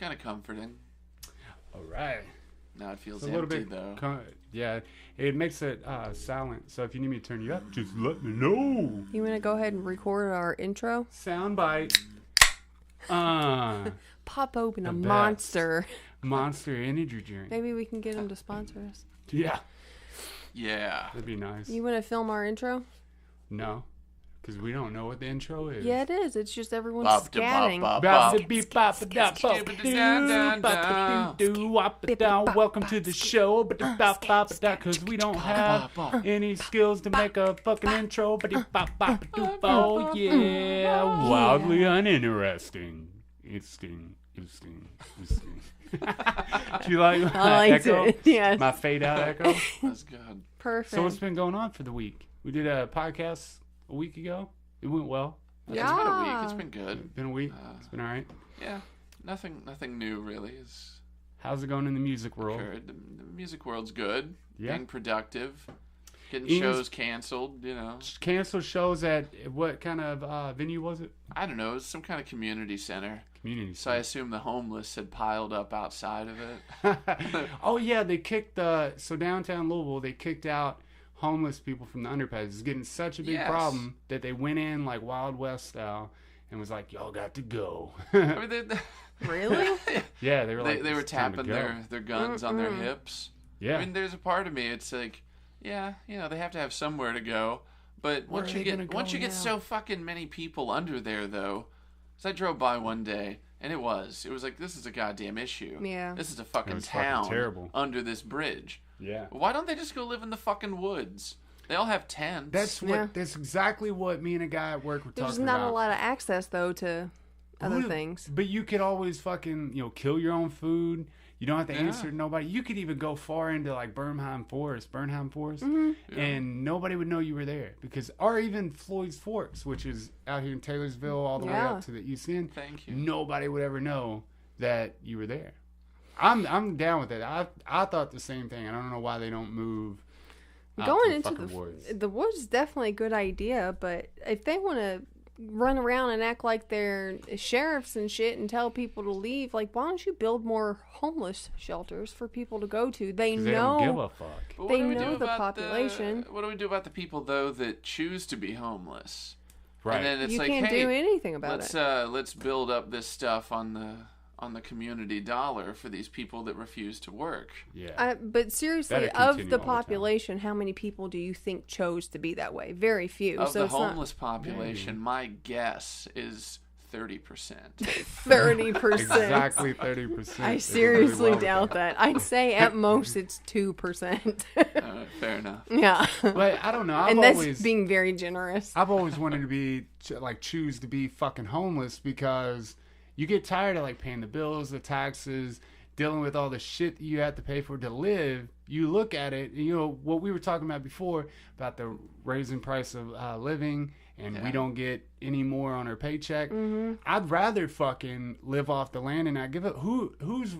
kind of comforting. All right. Now it feels It's a empty, little bit, though. yeah, it makes it silent. So if you need me to turn you up, just let me know. You want to go ahead and record our intro? Soundbite. Pop open a The best. Monster energy drink. Maybe we can get them to sponsor us. Yeah, Yeah. that'd be nice. You want to film our intro? No, because we don't know what the intro is. Yeah, it is. It's just everyone Bop, scatting. bop, bop, bop. Welcome to the show, because we don't have any skills to make a fucking intro. Oh yeah, wildly uninteresting. Interesting. Do you like my I liked echo? it. Yes. My fade out echo. That's good. Perfect. So what's been going on for the week? We did a podcast a week ago. It went well. It's been a week. It's been good. Been a week. It's been all right. Yeah. Nothing new really has How's it going in the music world? occurred. The music world's good. Yeah. Being productive. Getting Ian's- shows canceled, Canceled shows at what kind of venue was it? I don't know. It was some kind of community center. Community. So I assume the homeless had piled up outside of it. Oh yeah, they kicked so downtown Louisville. They kicked out homeless people from the underpass. It's getting such a big Yes. problem that they went in like Wild West style and was like, "Y'all got to go." I mean, Really? Yeah, they were like, they were "It's time to tapping go." their guns on their hips. Yeah. I mean, there's a part of me. It's like, yeah, they have to have somewhere to go. But Where once are you they gonna get go now? so fucking many people under there, though, because I drove by one day and it was like, this is a goddamn issue. Yeah. This is a fucking was fucking town terrible. under this bridge. Yeah. Why don't they just go live in the fucking woods? They all have tents. That's exactly what me and a guy at work were There's talking not about. a lot of access, though, to other things. But you could always fucking, kill your own food. You don't have to Yeah. answer to nobody. You could even go far into like Bernheim Forest, Mm-hmm. and nobody would know you were there or even Floyd's Forks, which is out here in Taylorsville, all the way Yeah. up to the East End. Thank you. Nobody would ever know that you were there. I'm down with it. I thought the same thing. I don't know why they don't move. out to Going the into fucking woods. the woods is definitely a good idea, but if they want to run around and act like they're sheriffs and shit and tell people to leave, like, why don't you build more homeless shelters for people to go to? They 'Cause know. they don't give a fuck. But They what do we know do the about population. what do we do about the people, though, that choose to be homeless? Right. And then it's You like, can't hey, do anything about let's it. let's build up this stuff on the community dollar for these people that refuse to work. Yeah. But seriously, That'll of continue the all the time. population, how many people do you think chose to be that way? Very few. Of so the it's homeless population, my guess is 30%. not 30%. Exactly 30%. I seriously doubt that. I'd say at most it's 2%. Fair enough. Yeah. But I don't know. And that's being very generous. I've always wanted to be choose to be fucking homeless because you get tired of like paying the bills, the taxes, dealing with all the shit that you have to pay for to live. You look at it, and, what we were talking about before about the raising price of living, and we don't get any more on our paycheck. Mm-hmm. I'd rather fucking live off the land and not give up. Who's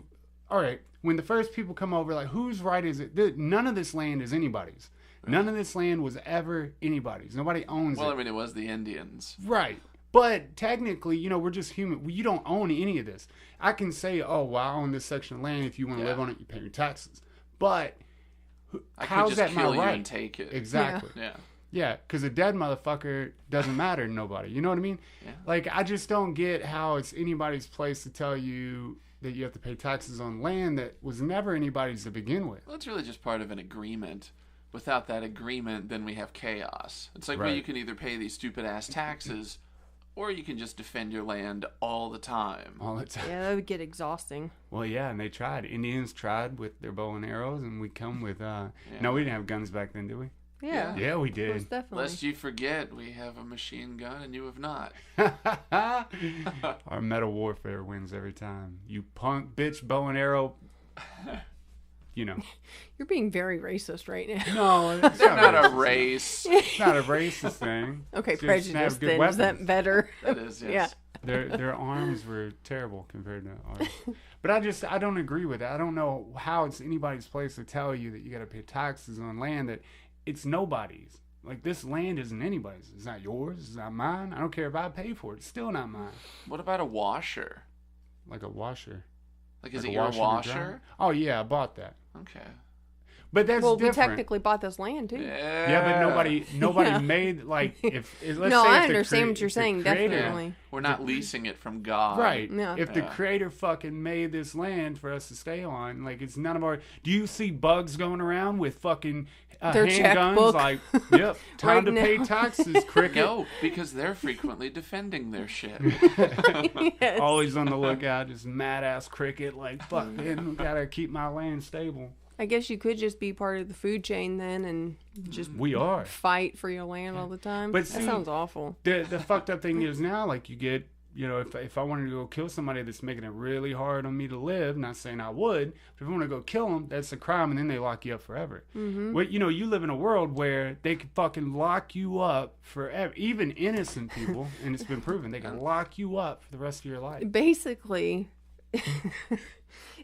all right? When the first people come over, like whose right is it? None of this land is anybody's. None of this land was ever anybody's. Nobody owns it. Well, I mean, it was the Indians. Right. But technically, we're just human. You don't own any of this. I can say, oh, well, I own this section of land. If you want to live on it, you pay your taxes. But I how's could that just my kill you right? and take it. Exactly. Yeah. Yeah, because a dead motherfucker doesn't matter to nobody. You know what I mean? Yeah. Like, I just don't get how it's anybody's place to tell you that you have to pay taxes on land that was never anybody's to begin with. Well, it's really just part of an agreement. Without that agreement, then we have chaos. It's like, well, Right. you can either pay these stupid-ass taxes, or you can just defend your land all the time. All the time. Yeah, that would get exhausting. Well, yeah, and they tried. Indians tried with their bow and arrows, and we come with... No, we didn't have guns back then, did we? Yeah. Yeah, we did. Most definitely. Lest you forget, we have a machine gun and you have not. Our metal warfare wins every time. You punk bitch bow and arrow. You're being very racist right now. No, it's They're not a racist. race. It's not a racist thing. Okay, It's just prejudice have good then. Is that weapons. better? That is, yes. Their arms were terrible compared to ours. But I don't agree with it. I don't know how it's anybody's place to tell you that you got to pay taxes on land that it's nobody's. Like, this land isn't anybody's. It's not yours. It's not mine. I don't care if I pay for it. It's still not mine. What about a washer? Like a washer. Like, is Like it a your washer and washer? dryer? Oh yeah, I bought that. Okay. But that's Well, we different. technically bought this land too. Yeah, but nobody Yeah. made like if let's No, say I if the understand what if you're the saying. creator- Definitely. We're not leasing it from God. Right. Yeah. If the Yeah. creator fucking made this land for us to stay on, like it's none of our. Do you see bugs going around with fucking Their handguns? checkbook. Like, yep, time to Right pay now. taxes, cricket. No, because they're frequently defending their shit. Yes. Always on the lookout, just mad ass cricket. Like, fucking, gotta keep my land stable. I guess you could just be part of the food chain then and just We are. fight for your land all the time. But that see- sounds awful. The fucked up thing is now, like, you get, you know, if I wanted to go kill somebody that's making it really hard on me to live, not saying I would, but if I want to go kill them, that's a crime, and then they lock you up forever. Mm-hmm. Well, you know, you live in a world where they can fucking lock you up forever. Even innocent people, and it's been proven, they can lock you up for the rest of your life. Basically,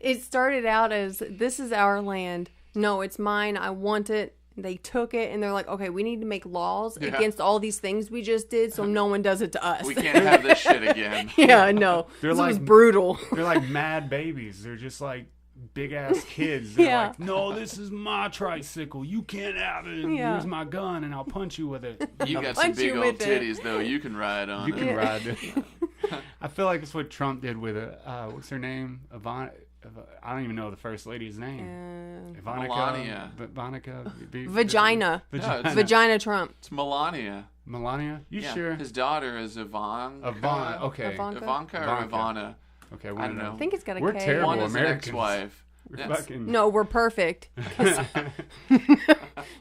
it started out as, this is our land. No, it's mine. I want it. They took it, and they're like, okay, we need to make laws Yeah. against all these things we just did so no one does it to us. We can't have this shit again. Yeah, no. They're This was like- brutal. They're like mad babies. They're just like big ass kids. They're Yeah. like, no, this is my tricycle. You can't have it. Yeah. Here's my gun, and I'll punch you with it. You got some Punch big you old with it. titties, though. You can ride on You it. can Yeah. ride it. I feel like it's what Trump did with what's her name? I don't even know the first lady's name. Ivanka. Melania. Ivanka. Vagina. Yeah, it's- Vagina Trump. It's Melania. Melania. You Yeah. sure? His daughter is Ivanka. Okay. Ivanka? Ivanka or Ivanka. Ivana? Okay. We I don't know. know. I think it's got a We're K. terrible. One is an Americans. ex-wife. We're Yes. fucking. No, we're perfect.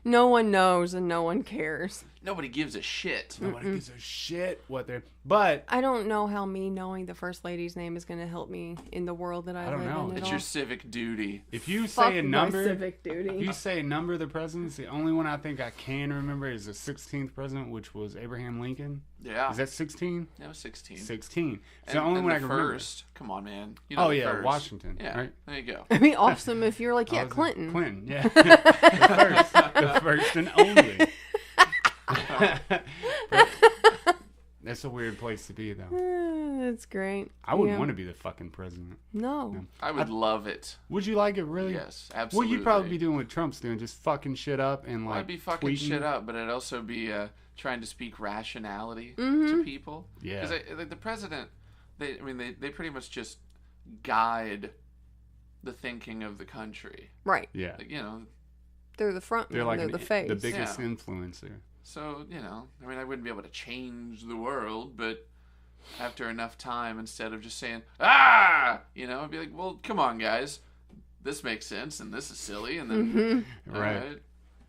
No one knows and no one cares. Nobody gives a shit. Nobody gives a shit what they're. But I don't know how me knowing the first lady's name is going to help me in the world that I, don't live know. in at It's all. your civic duty. if you Fuck say a my number, civic if duty. you say a number of the presidents, the only one I think I can remember is the 16th president, which was Abraham Lincoln. Yeah. Is that 16? That was 16. 16. It's And, the only and one the I can remember. first. Come on, man. You know Oh the yeah, first. Washington. Yeah. Right. There you go. It'd be awesome if you're like, yeah, Oh, is it Clinton. Clinton, yeah. the first and only. But that's a weird place to be, though. That's great. I wouldn't Yeah. want to be the fucking president. No. I would love it. Would you like it really? Yes, Well, absolutely. you'd probably be doing what Trump's doing, just fucking shit up and like. I'd be fucking tweeting. shit up, but I'd also be trying to speak rationality Mm-hmm. to people. Yeah. Because the president, they pretty much just guide the thinking of the country. Right. Yeah. Like, you know, They're the front They're man. like They're the face. the biggest Yeah. influencer. so, you know, I mean, I wouldn't be able to change the world, but after enough time, instead of just saying, ah, you know, I'd be like, well, come on, guys. This makes sense, and this is silly, and then, Mm-hmm. all Right.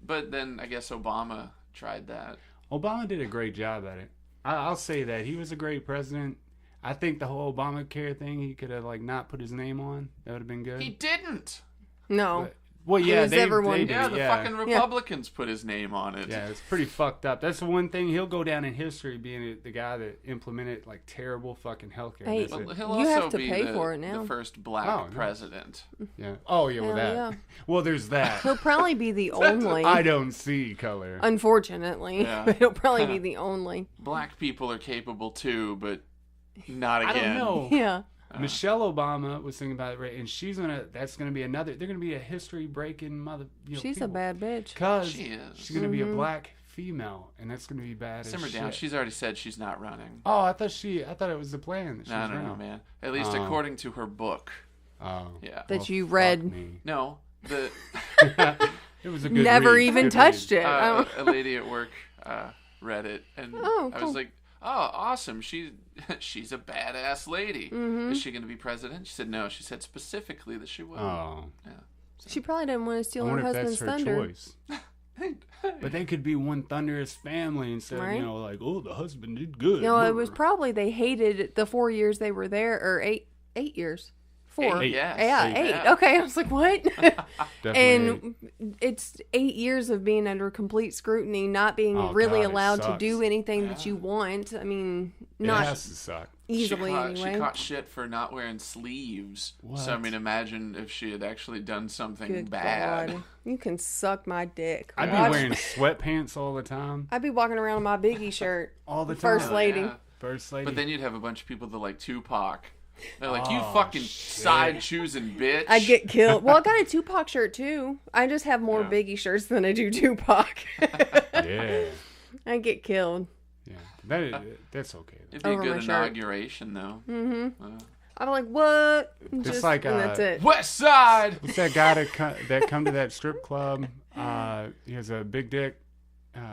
But then I guess Obama tried that. Obama did a great job at it. I'll say that he was a great president. I think the whole Obamacare thing, he could have like not put his name on. That would have been good. He didn't. No. But- well, yeah, was they everyone- did. Yeah, the yeah. fucking Republicans put his name on it. Yeah, it's pretty fucked up. That's the one thing he'll go down in history being the guy that implemented like terrible fucking healthcare. Hey, That's it. Well, he'll You also have to be pay the, for it now. the first black Oh, yeah. president. Yeah. Oh yeah, with Hell that. yeah. Well, there's that. He'll probably be the only. I don't see color. Unfortunately. Yeah. But he'll probably be the only. Black people are capable too, but not I again. don't know. Yeah. Michelle Obama was thinking about it, right? And that's gonna be another. They're gonna be a history breaking mother. She's a bad bitch. Cause She is. she's gonna be a black female, and that's gonna be bad. Simmer as down. shit. She's already said she's not running. Oh, I thought it was the plan. That she No, was no, running. no, man. At least Oh. according to her book. Oh. Yeah. That you fuck read. me. No, the It was a good Never read. even Good touched read. it. I don't- a lady at work read it, and Oh, I cool. was like, "Oh, awesome! She's a badass lady. Mm-hmm. Is she going to be president?" She said, "No." She said specifically that she would. Oh, She probably didn't want to I steal her wonder if husband's that's her thunder. choice. But they could be one thunderous family instead of, Right. like, oh, the husband did good. No, it was Brr. probably they hated the 4 years they were there, or 8 years. 4. Eight, yes. Yeah, Eight, 8. yeah. Okay, I was like, what? Definitely And it's 8 years of being under complete scrutiny, not being Oh, really God, it allowed to sucks. do anything that you want. I mean, it not has to suck. easily She anyway. caught shit for not wearing sleeves. So I What? mean, imagine if she had actually done something Good bad. God. You can suck my dick. I'd Watch- be wearing sweatpants all the time. I'd be walking around in my Biggie shirt. All the time. First lady. Yeah. First lady. But then you'd have a bunch of people that like Tupac They're like, you Oh, fucking shit. side choosing bitch. I get killed. Well, I got a Tupac shirt too. I just have more Yeah. Biggie shirts than I do Tupac. Yeah. I get killed. Yeah. That's okay. It'd be a over good my shirt. inauguration, though. Mm-hmm. I'm like, what? Just like, and that's it. West Side! What's that guy that come to that strip club? He has a big dick.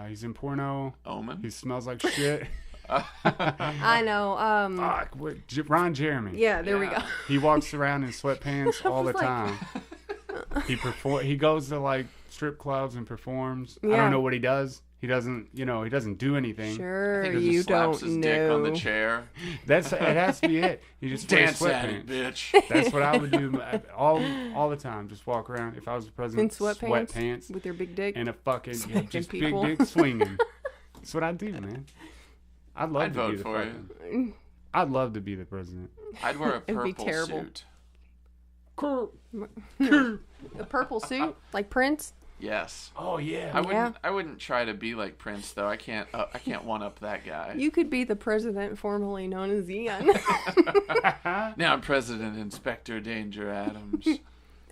He's in porno. Omen? He smells like shit. I know. Fuck. Ron Jeremy. Yeah, there we Yeah. go. He walks around in sweatpants all the was like- time. He goes to like strip clubs and performs. I Yeah. don't know what he does. He doesn't, he doesn't do anything. Sure, He just you slaps don't his dick on the know. chair. It has to be it. He just wears Dance at it, sweatpants. bitch. That's what I would do all the time. Just walk around. If I was the In president, sweatpants, sweatpants with your big dick. and a fucking Smacking just people. big dick swinging. That's what I do, man. I'd love I'd to be vote the for fucking, you. I'd love to be the president. I'd wear a It'd be purple terrible. suit. A purple suit, like Prince. Yes. Oh yeah. I wouldn't try to be like Prince though. I can't one up that guy. You could be the president formerly known as Ian. Now I'm President Inspector Danger Adams. I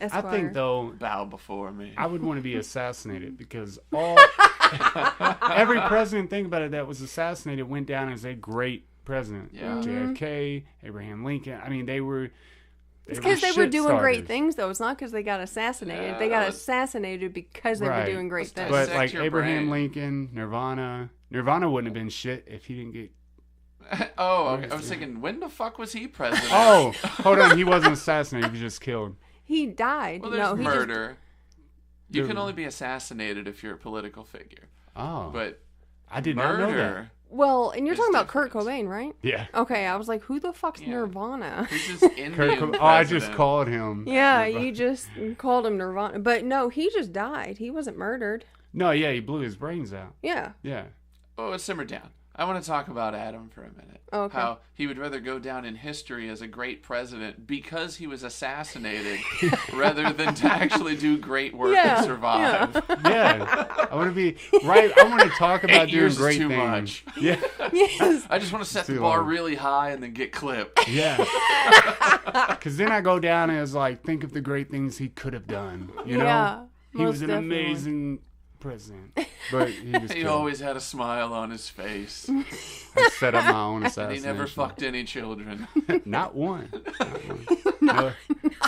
Esquire. think though Bow before me. I would want to be assassinated because every president, think about it, that was assassinated went down as a great president. Yeah. JFK, Abraham Lincoln. I mean, they were. It's because they were shit doing great starters. things, though. It's not because they got assassinated. Yeah, they got let's- assassinated because they were Right. doing great Let's things. But Dissect like your Abraham brain. Lincoln, Nirvana wouldn't have been shit if he didn't get. Oh, okay. I was thinking, when the fuck was he president? Oh, hold on, he wasn't assassinated. He was just killed. He died. Well, there's no, he murder. You Dude. can only be assassinated if you're a political figure. Oh, But I did not know that. murder, Well, and you're It's talking about Kurt different. Cobain, right? Yeah, Okay, I was like, who the fuck's Yeah. Nirvana? he's just Indian Oh, I just president. called him. Yeah, Nirvana. you just called him Nirvana. But no, he just died. He wasn't murdered. No, yeah, he blew his brains out. Yeah. Yeah. Oh, simmer down. I want to talk about Adam for a minute. Okay. How he would rather go down in history as a great president because he was assassinated rather than to actually do great work Yeah, and survive. Yeah, I want to be right. I want to talk about 8 doing years is great too things. much. Yeah, Yes. I just want to set the Too bar long. really high and then get clipped. yeah. Because then I go down as like, think of the great things he could have done. You know, Yeah. he was most an definitely. amazing president, but he was. He killed. always had a smile on his face. I set up my own And assassination. he never fucked any children. Not one. No,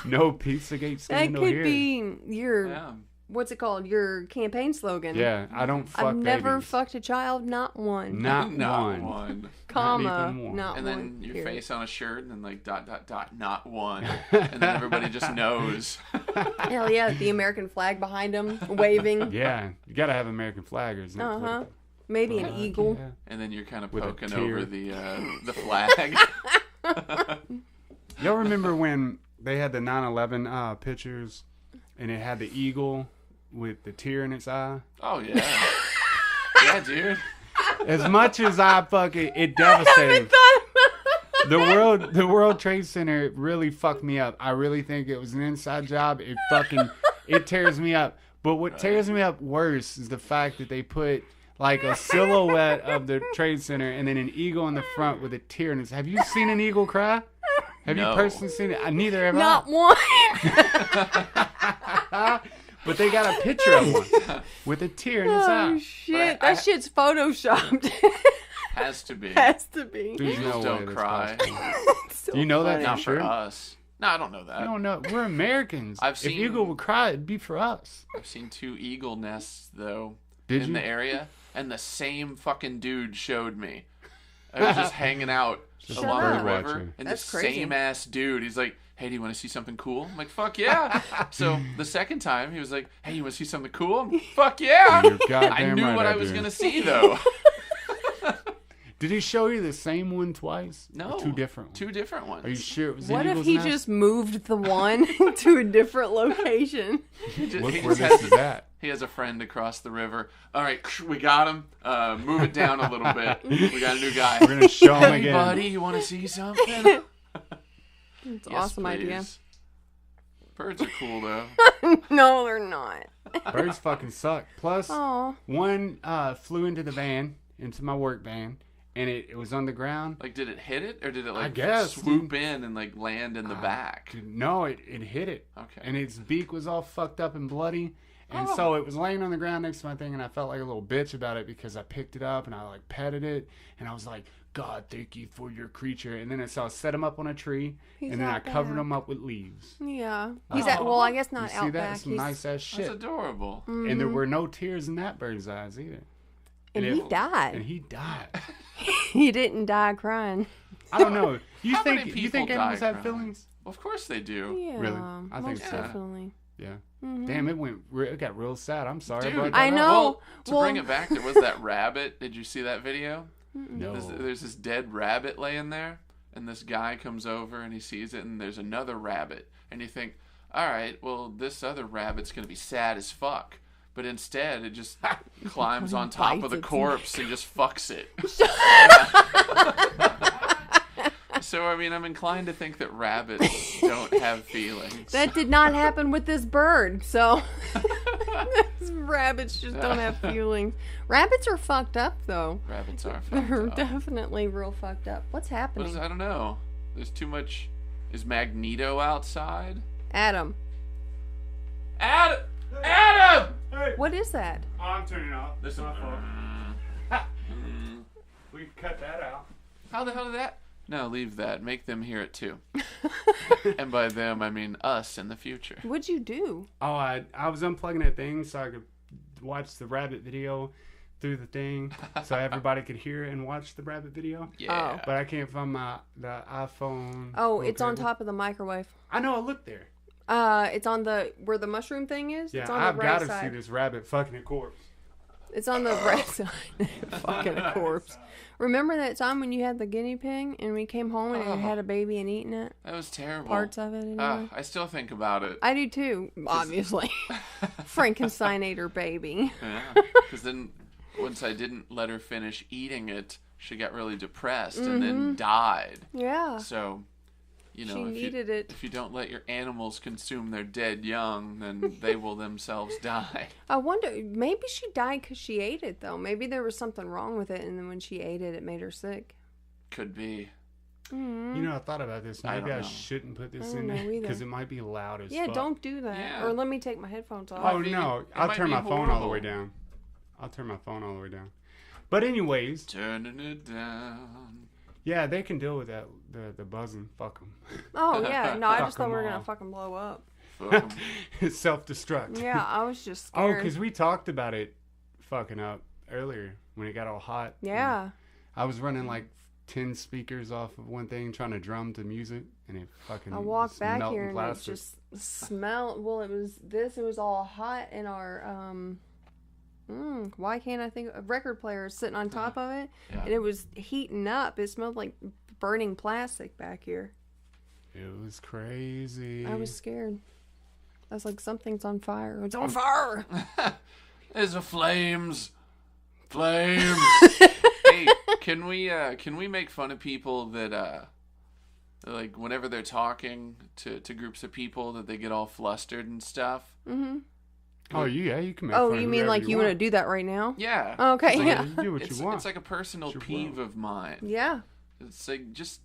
no Pizzagate That scandal could here. be your, Yeah. what's it called? Your campaign slogan. Yeah, I don't fuck I've never babies. fucked a child, not one. Not Not one. Comma, even one. not And one. then your period. face on a shirt and then like ... not one. And then everybody just knows. Hell yeah, the American flag behind him, waving. Yeah, you gotta have American flaggers. Uh-huh. Maybe an eagle. Yeah. And then you're kind of With a poking tear. over the flag. Y'all remember when they had the 9/11 pictures, and it had the eagle with the tear in its eye? Oh yeah. Yeah, dude. As much as I fucking it devastated the World Trade Center really fucked me up. I really think it was an inside job. It tears me up. But what tears me up worse is the fact that they put like a silhouette of the Trade Center and then an eagle in the front with a tear in its. Have you seen an eagle cry? Have No. you personally seen it? Neither have Not I. one. But they got a picture of one with a tear in its Oh eye. shit, But I- that shit's photoshopped. Has to be. Has to be. There's no Eagles way don't that's cry. possible. So Do you know that funny. Not sure? for us. No, I don't know that. I don't know. We're Americans. I've If seen- eagle would cry, it'd be for us. I've seen 2 eagle nests though Did in you? the area, and the same fucking dude showed me. I was just hanging out Just along bird the river, watching. and That's the crazy. same ass dude. He's like, "Hey, do you want to see something cool?" I'm like, "Fuck yeah!" So the second time, he was like, "Hey, you want to see something cool?" I'm like, "Fuck yeah!" You're I goddamn knew right what I I was do. gonna see though. Did he show you the same one twice? Or No, two different ones. 2 different ones. Are you sure it was What an if eagle's he nest? just moved the one to a different location? He just, Look he where just this has is at. He has a friend across the river. All right, we got him. Move it down a little bit. We got a new guy. We're gonna show him Hey, again. buddy, you want to see something? It's an Yes, awesome idea. please. Birds are cool though. No, they're not. Birds fucking suck. Plus, Aw. one flew into the van, into my work van, and it was on the ground. Like, did it hit it, or did it I guess, swoop in and like land in the back? Dude, no, it hit it. Okay. And its beak was all fucked up and bloody. And so it was laying on the ground next to my thing, and I felt like a little bitch about it because I picked it up and I like petted it, and I was like, God, thank you for your creature. And then so I set him up on a tree, and then I covered him up with leaves. Yeah. He's I guess You not see out that? back. Some nice ass shit. That's adorable. And there were no tears in that bird's eyes either. And he died. And he died. He didn't die crying. I don't know. You How many think people animals die have crying? feelings? Well, of course they do. Yeah. Really? I think most so. definitely. Yeah. Damn, it got real sad. I'm sorry. Dude, about that. I know. Well, to Well- bring it back, there was that rabbit. Did you see that video? No. There's this dead rabbit laying there, and this guy comes over and he sees it, and there's another rabbit, and you think, all right, well, this other rabbit's gonna be sad as fuck, but instead it just climbs on top of the corpse and just fucks it. So I mean, I'm inclined to think that rabbits don't have feelings. That did not happen with this bird, so rabbits just don't have feelings. Rabbits are fucked up, though. Rabbits are fucked They're up. definitely real fucked up. What's happening? I don't know. There's too much. Is Magneto outside? Adam, Adam! Hey, what is that? I'm turning off. This is my fault. We can cut that out. How the hell did that? No, leave that. Make them hear it too. And by them, I mean us in the future. What'd you do? Oh, I was unplugging that thing so I could watch the rabbit video through the thing, so everybody could hear and watch the rabbit video. Yeah. But I can't find the iPhone. Oh, it's on table. top of the microwave. I know. I looked there. It's on where the mushroom thing is. Yeah, It's on I've the got right to side. see this rabbit fucking a corpse. It's on the right side. Fucking a corpse. Remember that time when you had the guinea pig and we came home and it had a baby and eating it? That was terrible. Parts of it. Anyway. I still think about it. I do too, obviously. Frankenstein ate her baby. Yeah. Because then, once I didn't let her finish eating it, she got really depressed and then died. Yeah. So, you know, She needed it. if you don't let your animals consume their dead young, then they will themselves die. I wonder, maybe she died because she ate it, though. Maybe there was something wrong with it, and then when she ate it, it made her sick. Could be. Mm-hmm. You know, I thought about this. I Maybe don't I know. shouldn't put this I in don't there know either. because it might be loud as Yeah, fuck. don't do that. Yeah. Or let me take my headphones off. Oh Might be- no! it I'll might turn be my phone all the way horrible. down. I'll turn my phone all the way down. But anyways, Turning it down. yeah, they can deal with that. The buzzing. Fuck them. Oh, yeah. No, I Fuck just thought we were 'em going all. to fucking blow up. Fuck 'em. Self-destruct. Yeah, I was just Oh, scared. because we talked about it fucking up earlier when it got all hot. Yeah. I was running like 10 speakers off of one thing trying to drum to music, and it fucking I walked was back melting here and plastic. it just smelled. Well, it was all hot in our why can't I think? A record player is sitting on top of it, Yeah. and it was heating up. It smelled like burning plastic back here. It was crazy. I was scared. I was like, something's on fire. It's on fire. There's a flames. Flames. Hey, can we make fun of people that like whenever they're talking to groups of people that they get all flustered and stuff? Mm-hmm. Oh, yeah, you can make Oh, fun of you mean whoever like you want to want. do that right now? Yeah. Okay, It's like- yeah. You do what It's, you want. it's like a personal It's your peeve world. of mine. Yeah. It's like just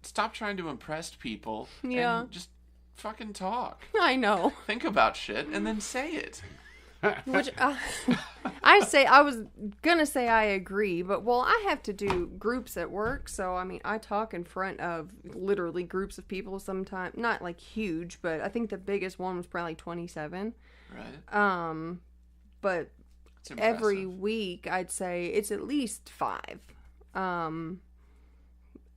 stop trying to impress people. Yeah. And just fucking talk. I know. Think about shit and then say it. Which I was gonna say I agree, but well, I have to do groups at work, so I mean, I talk in front of literally groups of people sometimes, not like huge, but I think the biggest one was probably 27. Right. But It's impressive. every week I'd say it's at least 5.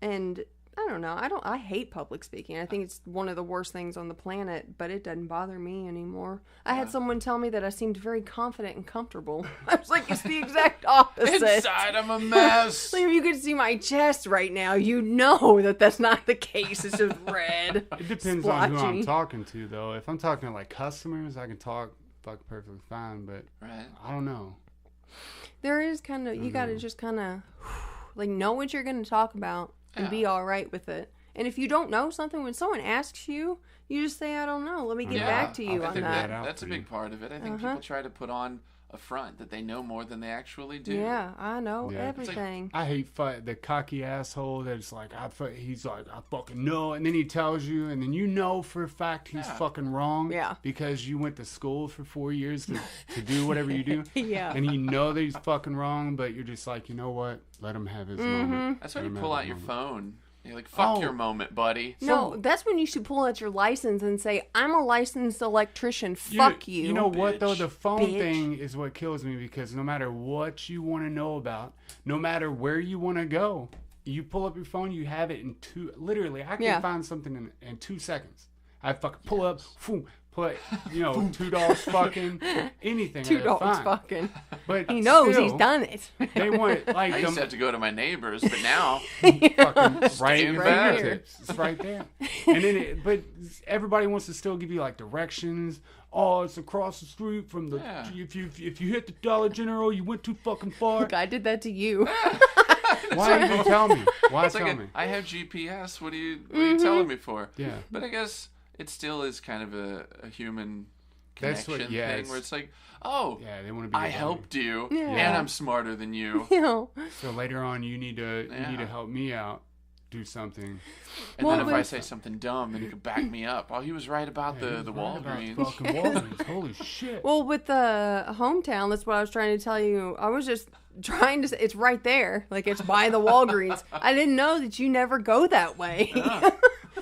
And I don't know. I hate public speaking. I think it's one of the worst things on the planet, but it doesn't bother me anymore. I had someone tell me that I seemed very confident and comfortable. I was like, it's the exact opposite. Inside I'm a mess. Like, if you could see my chest right now, you know that that's not the case. It's just red. It depends on who I'm splotchy. talking to, though. If I'm talking to like customers, I can talk perfectly fine, but Right. I don't know. There is kind of, you got to just kind of, like, know what you're going to talk about and be Yeah. all right with it. And if you don't know something, when someone asks you, you just say, I don't know. Let me get Yeah, back to you I'll on I think that. out that's a for you. big part of it. I think people try to put on a front that they know more than they actually do. Yeah, I know Yeah. everything. I hate the cocky asshole that's like, he's like, I fucking know, and then he tells you, and then you know for a fact he's fucking wrong. Yeah. Because you went to school for 4 years to do whatever you do. Yeah. And you know that he's fucking wrong, but you're just like, you know what? Let him have his moment. That's when you Let him pull have out his your moment. phone. You're like, fuck Oh. your moment, buddy. No, that's when you should pull out your license and say, I'm a licensed electrician. Fuck you. You know what, though? bitch. The phone Bitch. thing is what kills me, because no matter what you want to know about, no matter where you want to go, you pull up your phone, you have it in literally, I can find something in 2 seconds. I fucking pull up, put, $2 fucking anything. $2 fine. fucking. But He knows still, he's done it. They want, like, I used to have to go to my neighbors, but now fucking right in your Right here. fingertips. It's right there. And then, but everybody wants to still give you like directions. Oh, it's across the street from the. Yeah. If you hit the Dollar General, you went too fucking far. Look, I did that to you. Why didn't you tell me? Why it's tell like me? I have GPS. What are you telling me for? Yeah. But I guess it still is kind of a human That's connection what- yeah, thing it's- where it's like, oh, Yeah, they want to be. I your buddy. helped you, Yeah. and I'm smarter than you. You know. So later on, you need to Yeah. help me out, do something. And Well, then if I with- say something dumb, then you can back me up. Oh, he was right about the Right about Walgreens. fucking Walgreens. Holy shit. Well, with the hometown, that's what I was trying to tell you. I was just trying to say, it's right there. Like, it's by the Walgreens. I didn't know that you never go that way.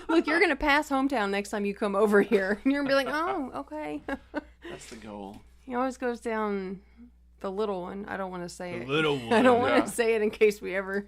Look, you're going to pass hometown next time you come over here. And you're going to be like, oh, okay. That's the goal. He always goes down the little one. I don't want to say it. Little one. I don't want Yeah. to say it in case we ever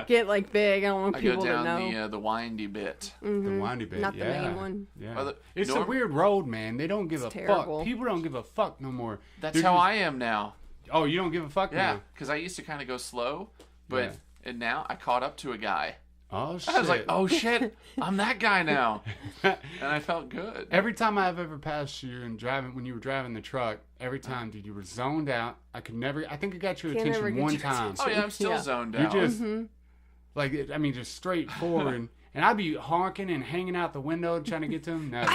get, like, big. I don't want I go people to know. down the windy bit. The windy bit. Not the yeah. main one. Yeah. Well, It's a Norm- weird road, man. They don't give a terrible. fuck. People don't give a fuck no more. That's They're how just- I am now. Oh, you don't give a fuck Yeah, now? because I used to kind of go slow, but Yeah. and now I caught up to a guy. Oh, shit. I was like, oh shit, I'm that guy now, and I felt good. Every time I've ever passed you and when you were driving the truck, every time, dude, you were zoned out. I think I got your Can't never attention get one your time. Oh yeah, I'm still Yeah. zoned You're out. just, just straight forward. And I'd be honking and hanging out the window trying to get to him. No,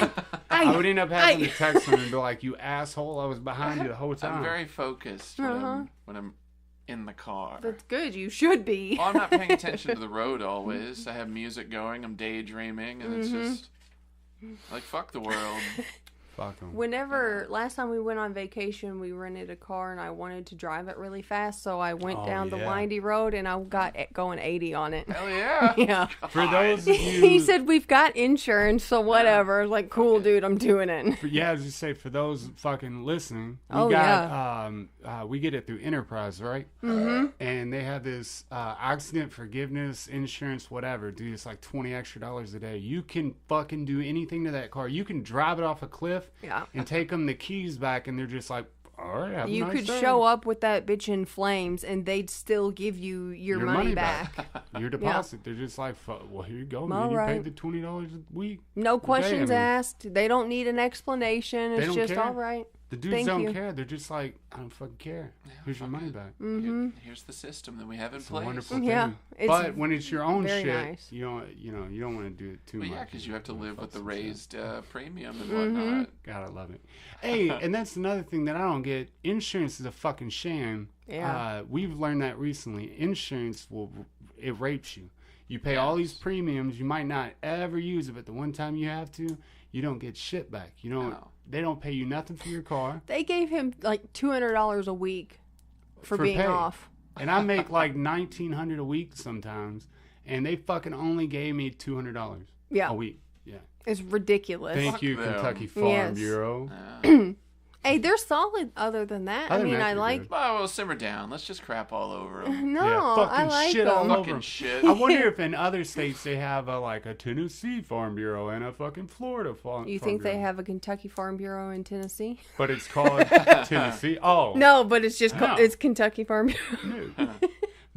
I would end up having to text him and be like, you asshole, I was behind you the whole time. I'm very focused when I'm in the car. That's good. You should be. Well, I'm not paying attention to the road always. I have music going. I'm daydreaming, and it's just like fuck the world. Fuck 'em. Whenever last time we went on vacation, we rented a car and I wanted to drive it really fast, so I went down the yeah. windy road and I got going 80 on it. Hell yeah. Yeah. For those of you... He said we've got insurance, so whatever. I was like, cool, dude, I'm doing it. Yeah, I was just say, for those fucking listening, Oh, we get it through Enterprise, right? Mm-hmm. And they have this accident forgiveness, insurance, whatever. Dude, it's like $20 extra a day. You can fucking do anything to that car. You can drive it off a cliff and take them the keys back, and they're just like, all right, have a You nice could day. show up with that bitch in flames and they'd still give you your money back. Your deposit. They're just like, well, here you go, man. All You right. paid the $20 a week. No questions mean- asked. They don't need an explanation. They It's don't just care. all right. The dudes Thank don't you. care. They're just like, I don't fucking care. Here's your money back. Here's the system that we have in It's a place. wonderful Yeah, thing. it's But when it's your own very shit, nice. you don't want to do it too Well, much. yeah, because you have to live with the Fuck some shit. raised premium and Mm-hmm. whatnot. God, I love it. Hey, and that's another thing that I don't get. Insurance is a fucking sham. Yeah. We've learned that recently. Insurance it rapes you. You pay all these premiums. You might not ever use it, but the one time you have to, you don't get shit back. You don't. No. They don't pay you nothing for your car. They gave him like $200 a week for being pay. off. And I make like $1,900 a week sometimes, and they fucking only gave me $200 Yeah. a week. Yeah. It's ridiculous. Thank you, them. Kentucky Farm Yes. Bureau. Hey, they're solid other than that. Other I than mean, that, I they're like... good. Well, simmer down. Let's just crap all over them. No, Yeah, fucking I like shit all them. over Fucking 'em. shit. I wonder if in other states they have a Tennessee Farm Bureau and a fucking Florida Farm. You Farm think they Bureau. have a Kentucky Farm Bureau in Tennessee? But it's called Tennessee. Oh, No, but it's just No. it's Kentucky Farm Bureau. no.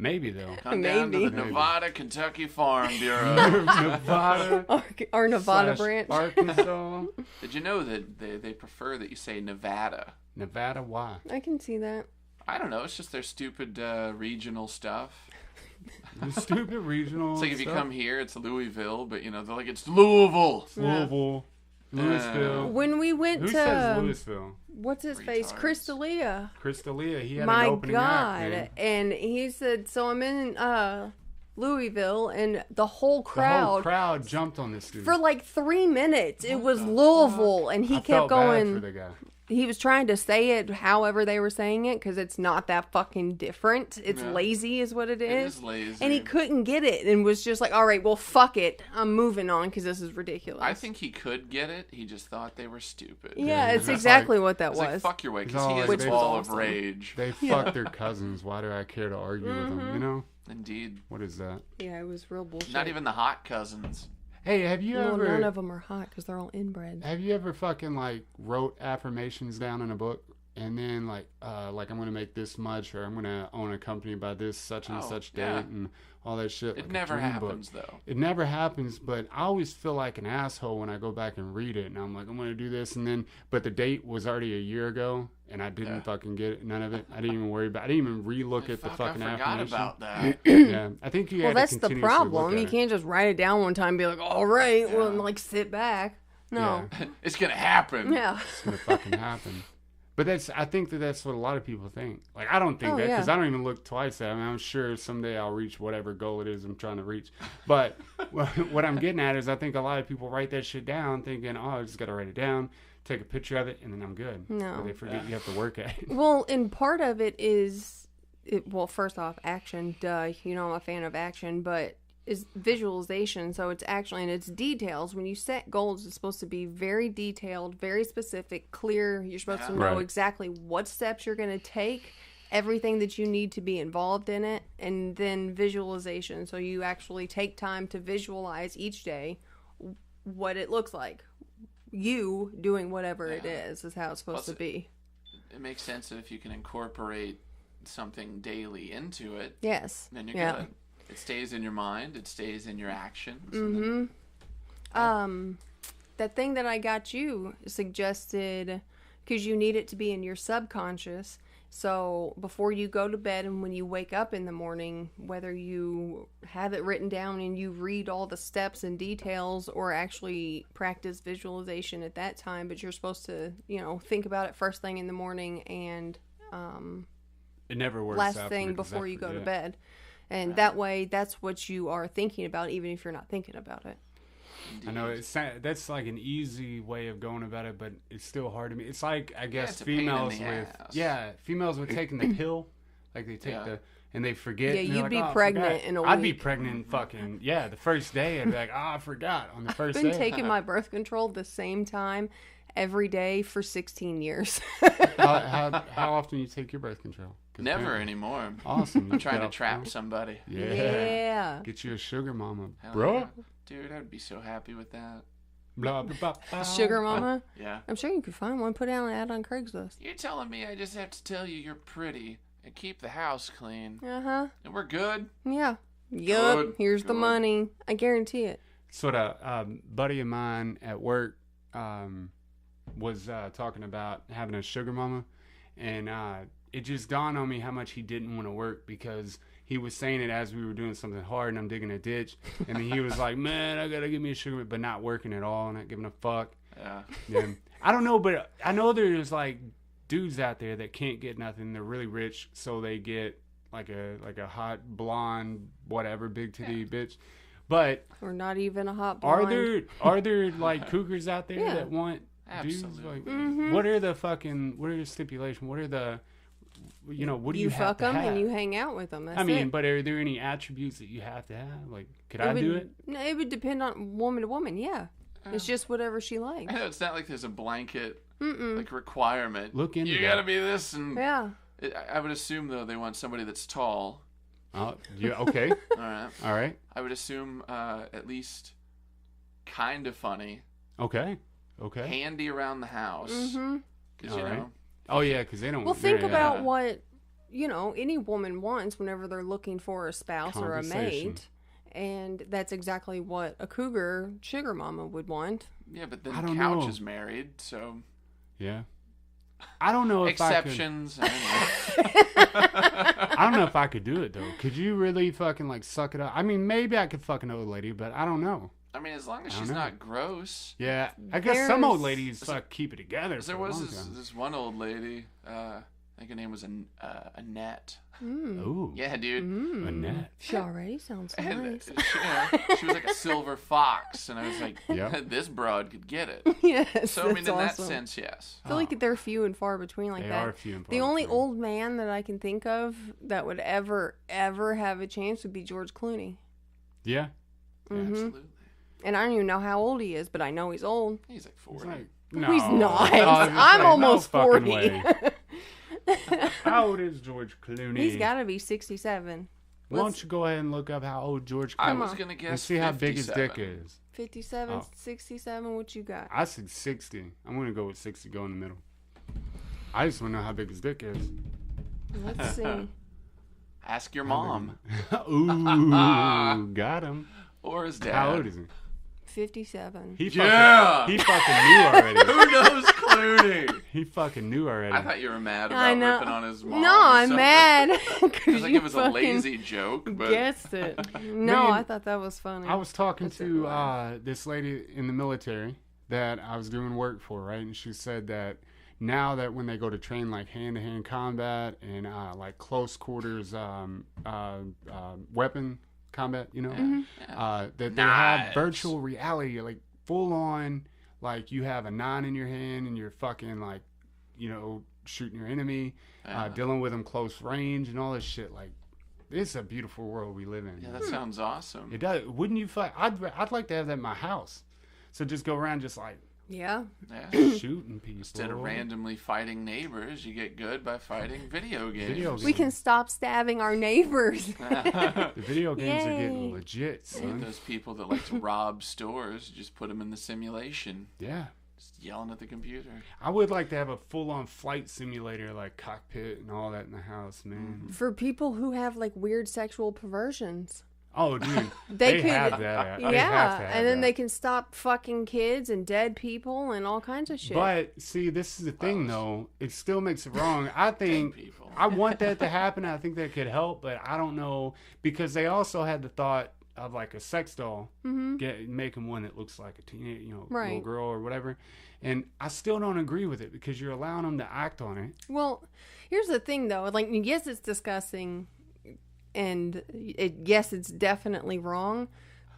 Maybe though. Come down to Maybe. the Nevada Kentucky Farm Bureau. Nevada, Our Nevada slash branch. Arkansas, Did you know that they prefer that you say Nevada? Nevada. Why? I can see that. I don't know. It's just their stupid regional stuff. The stupid regional. It's like if you stuff. come here, it's Louisville, but they're like, it's Louisville. Louisville. Louisville. When we went Who to says Louisville? what's his face, Retards. Crystalia. Crystalia. He had My an opening God! act, man. And he said, "So I'm in Louisville, and the whole The crowd." whole crowd jumped on this dude. For like 3 minutes, it was the Louisville, and he I kept felt going. bad for the guy. He was trying to say it however they were saying it because it's not that fucking different. It's Yeah. lazy, is what it It is. is lazy. And he couldn't get it, and was just like, "All right, well, fuck it, I'm moving on because this is ridiculous." I think he could get it. He just thought they were stupid. Yeah, it's It's exactly what that It's like, was. fuck your way, It's because all he like is they- a ball Which is of awesome. rage. They fuck their cousins. Why do I care to argue with them? You know? Indeed. What is that? Yeah, it was real bullshit. Not even the hot cousins. Hey, have you Well, ever... none of them are hot because they're all inbred. Have you ever fucking like wrote affirmations down in a book and then like I'm gonna make this much or I'm gonna own a company by this such and Oh, such date yeah. and all that shit? It like a never dream book. happens, though. It never happens, but I always feel like an asshole when I go back and read it and I'm like, I'm gonna do this and then but the date was already a year ago and I didn't Yeah. fucking get it, none of it. I didn't even worry about I didn't even relook at the Fuck, fucking I forgot affirmation. about that. Yeah. I think you Well, had that's to the continuously problem. look at You it. can't just write it down one time and be like, "All right," well, Yeah. and like sit back. No. It's gonna happen. Yeah. It's gonna fucking happen. But I think that's what a lot of people think. Like, I don't think Oh, that because yeah. I don't even look twice at it. I mean, I'm sure someday I'll reach whatever goal it is I'm trying to reach. But what I'm getting at is I think a lot of people write that shit down thinking, oh, I just got to write it down, take a picture of it, and then I'm good. No. But they forget you have to work at it. Well, and part of it is, well, first off, action. Duh. You know I'm a fan of action, but is visualization. So it's actually, and it's details. When you set goals, it's supposed to be very detailed, very specific, clear. You're supposed to know Right. exactly what steps you're going to take, everything that you need to be involved in it, and then visualization. So you actually take time to visualize each day what it looks like. You doing whatever it is how it's supposed Plus to be. It makes sense that if you can incorporate something daily into it, Yes. then you're Yeah. good. It stays in your mind. It stays in your actions. That thing that I got you suggested because you need it to be in your subconscious. So before you go to bed and when you wake up in the morning, whether you have it written down and you read all the steps and details or actually practice visualization at that time, but you're supposed to, think about it first thing in the morning and It never works last out thing because I before you go to forget. bed. And that way, that's what you are thinking about, even if you're not thinking about it. I know that's like an easy way of going about it, but it's still hard to me. It's like I guess it's a pain in females the with ass. females with taking the pill, like they take Yeah. and they forget. Yeah, and they're you'd like, be "Oh, I pregnant forgot." in a I'd be week. pregnant fucking the first day. I'd be like, I forgot on the first I've been day. taking my birth control the same time every day for 16 years. how often you take your birth control? 'Cause Never apparently- anymore. Awesome. I'm trying to Yeah. trap somebody. Yeah. Yeah. Get you a sugar mama, Hell bro. yeah. Dude, I'd be so happy with that. Blah, blah, blah, blah. Sugar mama? Yeah. I'm sure you could find one. Put out an ad on Craigslist. You're telling me I just have to tell you you're pretty and keep the house clean, Uh-huh. and we're good? Yeah. Yup. Good, Here's the good. money. I guarantee it. Sort of buddy of mine at work was talking about having a sugar mama, and it just dawned on me how much he didn't want to work because he was saying it as we were doing something hard and I'm digging a ditch, and then he was like, man, I gotta give me a sugar mama, but not working at all, not giving a fuck. Yeah. Yeah. I don't know, but I know there's like dudes out there that can't get nothing. They're really rich, so they get like a hot blonde whatever big titty bitch. But Or not even a hot are blonde. there like cougars out there Yeah. that want dudes? Absolutely. Like, Mm-hmm. what are the stipulations? What are the what do you have fuck to them have? and you hang out with them. That's I mean, it. but are there any attributes that you have to have? Like, could I do it? No, it would depend on woman to woman. Yeah. It's just whatever she likes. I know it's not like there's a blanket like requirement. Look into You that. gotta be this, and Yeah. I would assume though they want somebody that's tall. Oh, yeah. Okay. All right. All right. I would assume at least kind of funny, Okay. Okay. handy around the house. Mm-hmm. Because All you right. know, Oh yeah, because they don't. Well, think yeah. about what, any woman wants whenever they're looking for a spouse or a Conversation. mate. And that's exactly what a cougar sugar mama would want. yeah, but then I don't Couch know. is married, so Yeah. I don't know if exceptions. I I don't know if I could do it though. Could you really fucking like suck it up? I mean, maybe I could fuck an old lady, but I don't know. I mean, as long as she's not gross. Yeah, I guess some old ladies keep it together. There was this one old lady. I think her name was Annette. Ooh. Yeah, dude. Annette. She already sounds nice. She was like a silver fox, and I was like, this broad could get it. Yes. So I mean, in that awesome. sense, yes. I feel like they're few and far between like They that. are few and far The only between. old man that I can think of that would ever have a chance would be George Clooney. Yeah. Absolutely. And I don't even know how old he is, but I know he's old. He's like 40. No. He's not. I was gonna I'm say, almost no fucking 40. way. How old is George Clooney? He's got to be 67. Why don't you go ahead and look up how old George Clooney I is was going to guess and see how big his 57. dick is? 57, Oh. 67, what you got? I said 60. I'm going to go with 60, go in the middle. I just want to know how big his dick is. Let's see. Ask your mom. Ooh, got him. Or his dad. How old is he? 57. He Yeah! He fucking knew already. Who knows Clooney? He fucking knew already. I thought you were mad I about know. ripping on his mom. No, or I'm something. mad. It was like it was a lazy joke, but Guessed it. No, Man, I thought that was funny. I was talking That's it, to wow. this lady in the military that I was doing work for, right? And she said that now that when they go to train like hand-to-hand combat and like close quarters weapon combat, you know, that they have Knives. virtual reality, like full on, like you have a 9 in your hand and you're fucking like, you know, shooting your enemy, dealing with them close range and all this shit. Like, it's a beautiful world we live in. yeah, that sounds awesome. It does. Wouldn't you? I'd like to have that in my house. So just go around just like Yeah. Yeah. shooting people. Instead of randomly fighting neighbors, you get good by fighting video games. Video games. We can stop stabbing our neighbors. The video games are getting Yay. legit, son. Those people that like to rob stores, just put them in the simulation, Yeah. just yelling at the computer. I would like to have a full-on flight simulator, like cockpit and all that in the house, man. For people who have like weird sexual perversions. Oh, dude, They could- have that. They have Yeah, to have and then that. they can stop fucking kids and dead people and all kinds of shit. But see, this is the thing, though. It still makes it wrong. I think people. I want that to happen. I think that could help, but I don't know because they also had the thought of like a sex doll, making one that looks like a teenage, little Right. girl or whatever. And I still don't agree with it because you're allowing them to act on it. Well, here's the thing though. Like, yes, it's disgusting, and yes, it's definitely wrong,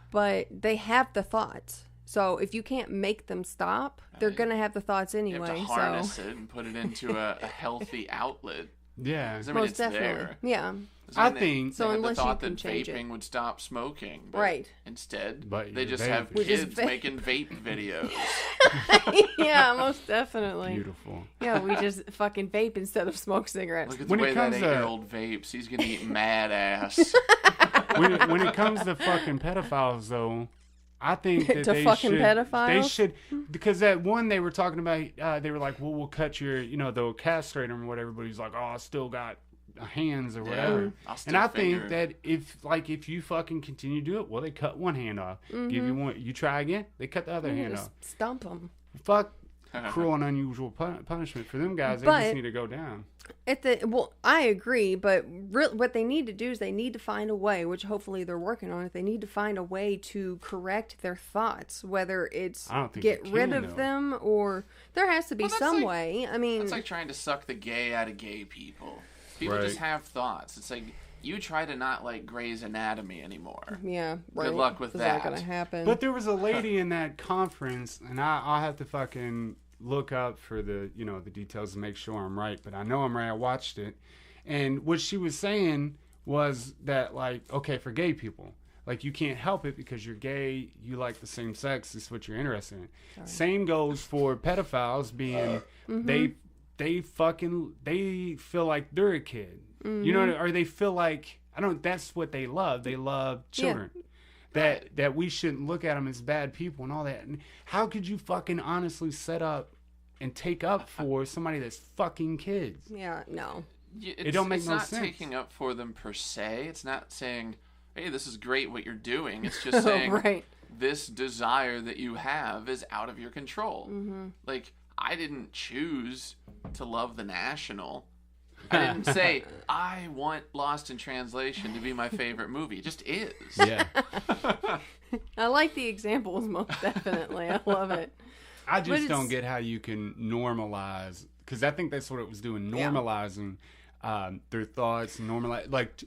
but they have the thoughts. So if you can't make them stop, they're Right. gonna have the thoughts You anyway. have to harness it and put it into a healthy outlet. Yeah. 'Cause, I mean, Most it's definitely, there. yeah. 'Cause I they- think- they So had unless the you thought can that change it. vaping would stop smoking, but Right. instead But they you're just have vaping. We just kids vape. making vape videos. Yeah, most definitely. Beautiful. Yeah, we just fucking vape instead of smoke cigarettes. Look at the When it way that comes to- 8-year-old vapes. He's gonna eat mad ass. when it comes to fucking pedophiles, though, I think that To they fucking should. They pedophiles? should, because that one they were talking about, they were like, "Well, we'll cut your, they'll castrate him or whatever." But he's like, "Oh, I still got hands or whatever." I'll And I still finger. think that if you fucking continue to do it, well, they cut one hand off, give you one, you try again, they cut the other hand Just off. stump them. Fuck cruel and unusual punishment for them guys. They But- just need to go down. I agree, but what they need to do is they need to find a way, which hopefully they're working on it. They need to find a way to correct their thoughts, whether it's I don't think get they rid can, of though. them or there has to be Well, that's some like- way. I mean, It's like trying to suck the gay out of gay people. People Right. just have thoughts. It's like you try to not like Grey's Anatomy anymore. yeah, right. luck with It's that. not gonna happen. But there was a lady in that conference, and I'll have to fucking look up for the the details to make sure I'm right. But I know I'm right. I watched it, and what she was saying was that, like, okay, for gay people, like, you can't help it because you're gay. You like the same sex. It's what you're interested in. Same goes for pedophiles being they feel like they're a kid. You know, or they feel like that's what they love. They love children. That we shouldn't look at them as bad people and all that. And how could you fucking honestly set up and take up for somebody that's fucking kids? yeah, no. It don't make it's no not sense. taking up for them per se. It's not saying, "Hey, this is great what you're doing." It's just saying, Right. "This desire that you have is out of your control." Mm-hmm. Like, I didn't choose to love the National. I didn't say I want Lost in Translation to be my favorite movie. It just is. Yeah. I like the examples most definitely. I love it. I But just it's- don't get how you can normalize, because I think that's what it was doing, Yeah. normalizing their thoughts, like,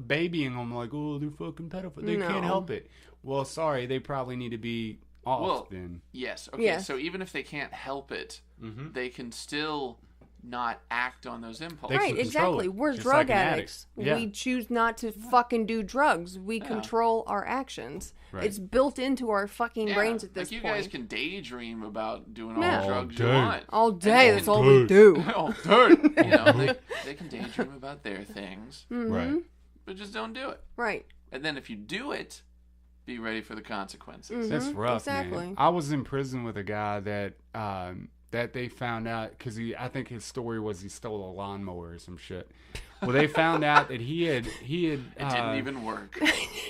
babying them, like, oh, they're fucking pedophile. They can't No. help it. Well, sorry, they probably need to be off Well, then. Yes. Okay. Yes. So even if they can't help it, they can still not act on those impulses. They Right, can control exactly. it, We're just drug like an addict. addicts. Yeah. We choose not to fucking do drugs. We control our actions. Right. It's built into our fucking Yeah, brains at this like you point. guys can daydream about doing all Yeah. the drugs All you day. want. All day, And that's they all can- we do. Oh, dude. You know, they can daydream about their things, Right. but just don't do it. Right. And then if you do it, be ready for the consequences. That's rough, exactly. man. I was in prison with a guy that that they found out, because I think his story was he stole a lawnmower or some shit. Well, they found out that he had It didn't even work.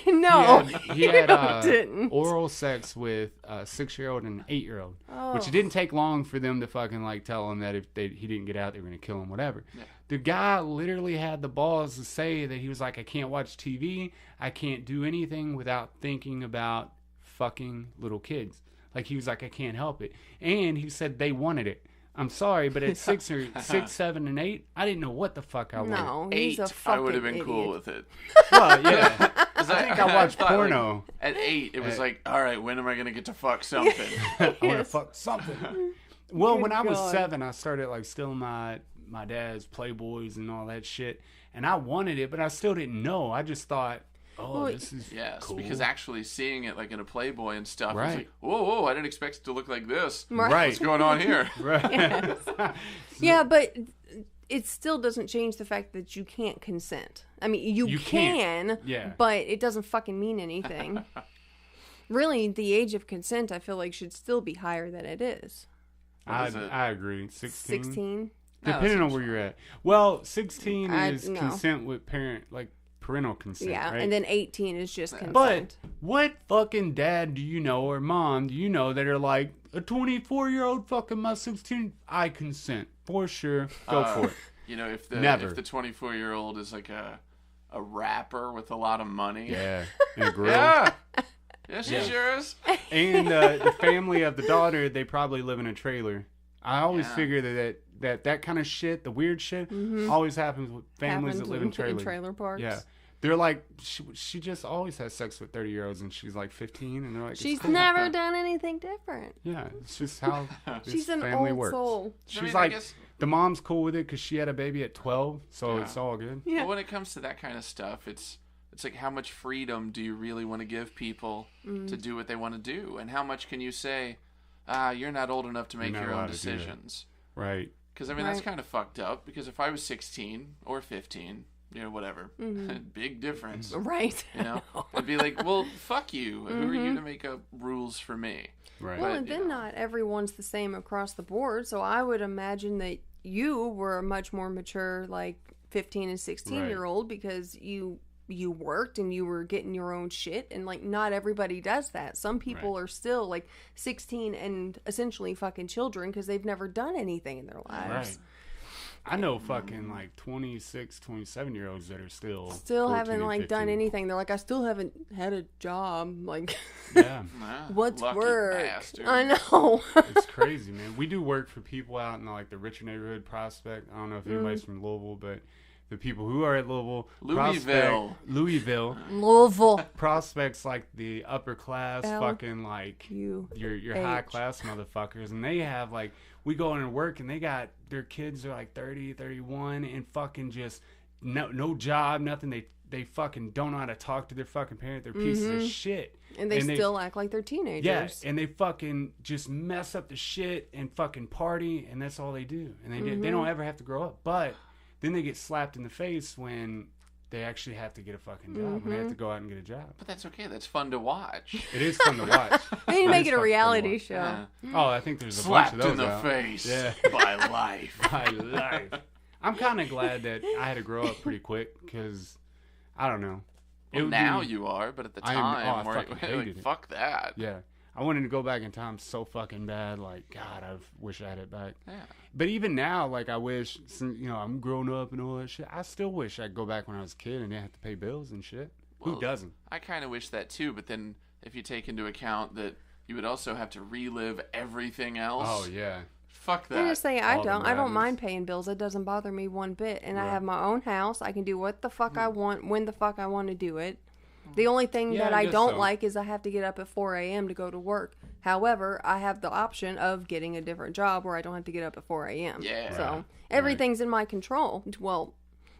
No, he had didn't. oral sex with a 6-year-old and an 8-year-old, which Oh. it didn't take long for them to fucking like tell him that if he didn't get out, they were gonna kill him, whatever. Yeah. The guy literally had the balls to say that he was like, I can't watch TV, I can't do anything without thinking about fucking little kids. Like, he was like, I can't help it. And he said they wanted it. I'm sorry, but at 6, 7, and 8, I didn't know what the fuck I wanted. No, he's 8, a I fucking would have been idiot. cool with it. Well, yeah. 'Cause I think I watched thought, like, porno. at 8, it was like, all right, when am I going to get to fuck something? I want to Yes. fuck something. Well, Good when I was God. 7, I started like stealing my dad's Playboys and all that shit, and I wanted it, but I still didn't know. I just thought, oh, Well, this is Yes, cool. because actually seeing it like in a Playboy and stuff, Right. it's like, whoa, I didn't expect it to look like this. right, What's going on here? right. Yeah, but it still doesn't change the fact that you can't consent. I mean, you can't. can, Yeah. but it doesn't fucking mean anything. Really, the age of consent, I feel like, should still be higher than it is. What is it? I agree. 16? 16? No, Depending that on seems where you're at. Well, 16 I- is no. consent with parental consent, Yeah, right? and then 18 is just consent. But what fucking dad do you know, or mom do you know, that are like, a 24-year-old fucking my 16, I consent. For sure. Go for it. You know, if the Never. 24-year-old is like a rapper with a lot of money. Yeah. In a grill. Yeah. Yeah, she sure is. And the family of the daughter, they probably live in a trailer. I always Yeah. figure that kind of shit, the weird shit, always happens with families Happens that live in in trailers. trailer parks. Yeah. They're like, she just always has sex with 30-years-olds, and she's like 15, and they're like, it's She's cool. never done anything different. Yeah, it's just how this She's an family old works. soul. I She's mean, I like, guess- the mom's cool with it because she had a baby at 12, so Yeah. it's all good. Yeah. But when it comes to that kind of stuff, it's like, how much freedom do you really want to give people to do what they want to do? And how much can you say, you're not old enough to make not your own allowed to do that. decisions? Right. Because, I mean, that's Right. kind of fucked up. Because if I was 16 or 15, you know, whatever, big difference. Right. You know, I'd be like, well, fuck you. Who are you to make up rules for me? Right. Well, But, and you then know. not everyone's the same across the board. So I would imagine that you were a much more mature, like 15 and 16-year-old, because you worked and you were getting your own shit, and like not everybody does that. Some people are still like 16 and essentially fucking children because they've never done anything in their lives. Right. I know fucking like 26, 27-year-olds that are still Still 14 haven't and like done 15. anything. They're like, I still haven't had a job. Like, Yeah. Ah, what's lucky work? bastard. I know. It's crazy, man. We do work for people out in like the richer neighborhood, Prospect. I don't know if anybody's from Louisville, but the people who are at Louisville, Louisville. Louisville, Louisville. Prospect's like the upper class, L- fucking like You. your high class motherfuckers, and they have like, we go in and work, and they got their kids are like 30, 31, and fucking just no job, nothing. They fucking don't know how to talk to their fucking parent. They're pieces of shit. And they still act like they're teenagers. Yeah, and they fucking just mess up the shit and fucking party, and that's all they do. And they don't ever have to grow up. But then they get slapped in the face when they actually have to get a fucking job, when they have to go out and get a job. But that's okay. That's fun to watch. It is fun to watch. They need to make is it a fucking fun to reality watch. show. Oh, I think there's a Slapped bunch of in those the out. face Yeah. by life. My life. I'm kind of glad that I had to grow up pretty quick, because I don't know. Well, would now be- you are, but at the I time, fucking we're hated like, it. fuck that. Yeah. I wanted to go back in time so fucking bad. Like, God, I wish I had it back. Yeah. But even now, like, I wish, you know, I'm grown up and all that shit. I still wish I could go back when I was a kid and didn't have to pay bills and shit. Well, Who doesn't? I kind of wish that too, but then if you take into account that you would also have to relive everything else. Oh, yeah. Fuck that. I just say I All the don't matters. mind paying bills. It doesn't bother me one bit. And I Right. have my own house. I can do what the fuck I want when the fuck I want to do it. The only thing Yeah, that I I guess don't so. like is I have to get up at 4 a.m. to go to work. However, I have the option of getting a different job where I don't have to get up at 4 a.m. Yeah. So Right. everything's in my control. Well,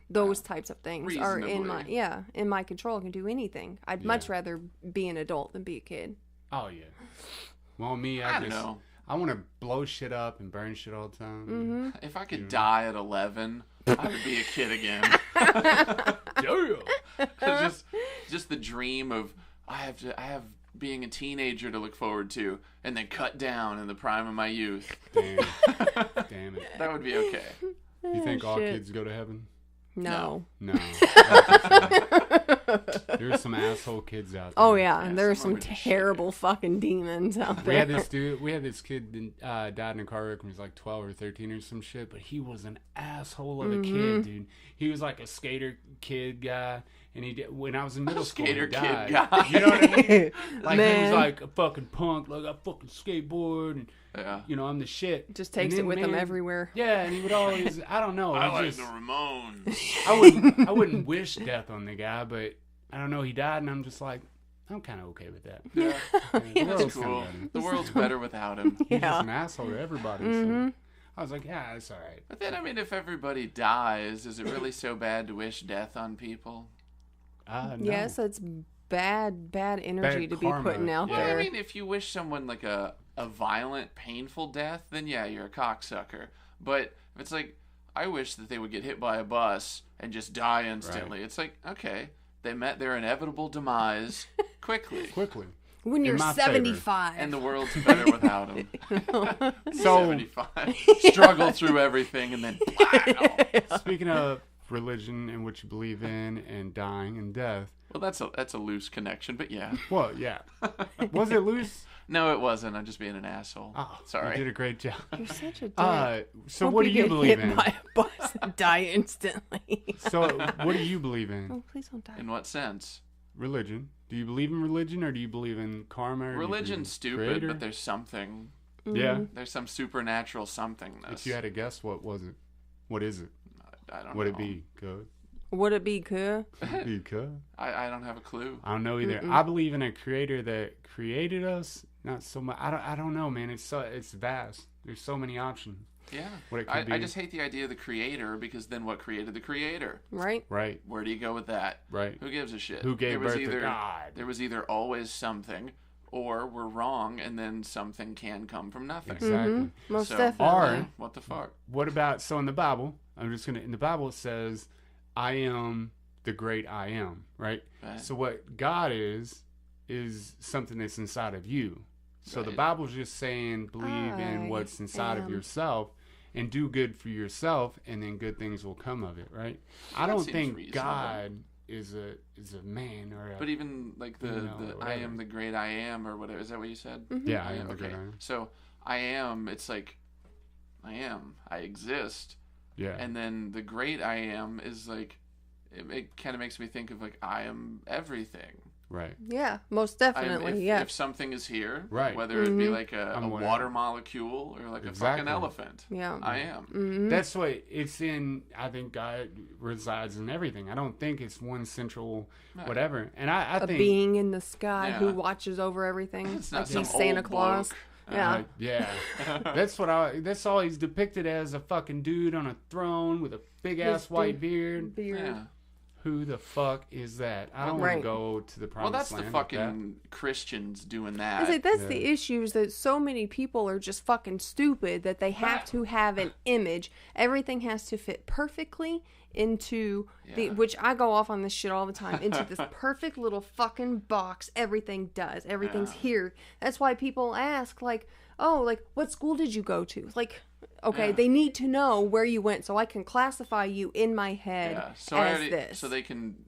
those types of things are in my Reasonably. in my control. I can do anything. I'd much rather be an adult than be a kid. Oh, yeah. Well, me, I I don't just... know. I want to blow shit up and burn shit all the time. Mm-hmm. If I could die at 11, I would be a kid again. Yeah. just the dream of I have being a teenager to look forward to, and then cut down in the prime of my youth. Damn. Damn it. That would be okay. You think all shit. kids go to heaven? No. No. There's some asshole kids out there. Oh yeah, Yeah, there are some some are just terrible fucking demons out We had there. this kid that died in a car wreck when he was like 12 or 13 or some shit, but he was an asshole of a kid, dude. He was like a skater kid guy, and when I was in middle school, he Skater died. kid guy. You know what I mean? Like, he was Man. like a fucking punk, like I fucking skateboard, and Yeah. you know, I'm the shit. Just takes And it then, with him man, everywhere. Yeah, and he would always, I don't know. I it like just- the Ramones. I wouldn't wish death on the guy, but I don't know. He died, and I'm just like, I'm kind of okay with that. Yeah. The That's world's cool. kinda better. The world's better without him. He's just Yeah. an asshole to everybody. Mm-hmm. So I was like, yeah, it's all right. But then, I mean, if everybody dies, is it really so bad to wish death on people? No. Yes, it's bad energy Bad to be karma. putting out Yeah. Well, there. I mean, if you wish someone like a violent, painful death, then yeah, you're a cocksucker. But if it's like, I wish that they would get hit by a bus and just die instantly. It's like, okay, they met their inevitable demise quickly. Quickly. When in you're my favor. 75. And the world's better without them. So 75. Struggle through everything and then wow. speaking of religion and what you believe in and dying and death, Well, that's a loose connection, but yeah. well, yeah. Was it loose? No, it wasn't. I'm just being an asshole. Oh, Sorry. You did a great job. You're such a dick. So Hope what do you get believe hit in? by a bus and die instantly. So what do you believe in? Oh, please don't die. In what sense? Religion. Do you believe in religion, or do you believe in karma? Or do you Religion's believe in stupid, creator? but there's something. Yeah. There's some supernatural somethingness. If you had to guess, what was it? What is it? I don't Would know. it be good? Would it be cool? Be good? I don't have a clue. I don't know either. I believe in a creator that created us. Not so much. I don't know, man. It's vast. There's so many options. Yeah. What it could I be. just hate the idea of the creator, because then what created the creator? Right? Right. Where do you go with that? Right. Who gives a shit? Who gave There was birth to God? There was either always something, or we're wrong, and then something can come from nothing. Exactly. Most So- definitely. Or What the fuck? what about in the Bible? In the Bible it says, "I am the great I am." Right. Right. So what God is something that's inside of you. So the Right. Bible's just saying believe in I what's inside of am. yourself and do good for yourself, and then good things will come of it, right? I That don't seems think reasonable. God is a man or a But even like the or I whatever. am the great I am, or whatever. Is that what you said? yeah, I am the Okay. great I am. So I am. It's like I exist, Yeah, and then the great I am is like it kind of makes me think of like I am everything. right. Yeah, most I am, definitely. Yeah. if something is here, Right. whether it be like I'm a whatever. water molecule or like a Exactly. fucking elephant, Yeah. I am. Mm-hmm. That's what it's in. I think God resides in everything. I don't think it's one central whatever. And I A think being in the sky Yeah. who watches over everything. It's not like some he's Santa old Claus. bloke. Yeah. yeah, that's all he's depicted as, a fucking dude on a throne with a big ass This white big beard. Beard. Yeah. Who the fuck is that? I don't want Right. to go to the Well, promised that's the land with fucking Christians doing that. I say that's Yeah. the issue, is that so many people are just fucking stupid that they have to have an image. Everything has to fit perfectly into the, Yeah. which I go off on this shit all the time, into this perfect little fucking box. Everything does. Everything's Yeah. here. That's why people ask, like, oh, like, what school did you go to? Like, okay, Yeah. they need to know where you went so I can classify you in my head Yeah. So as this. so they can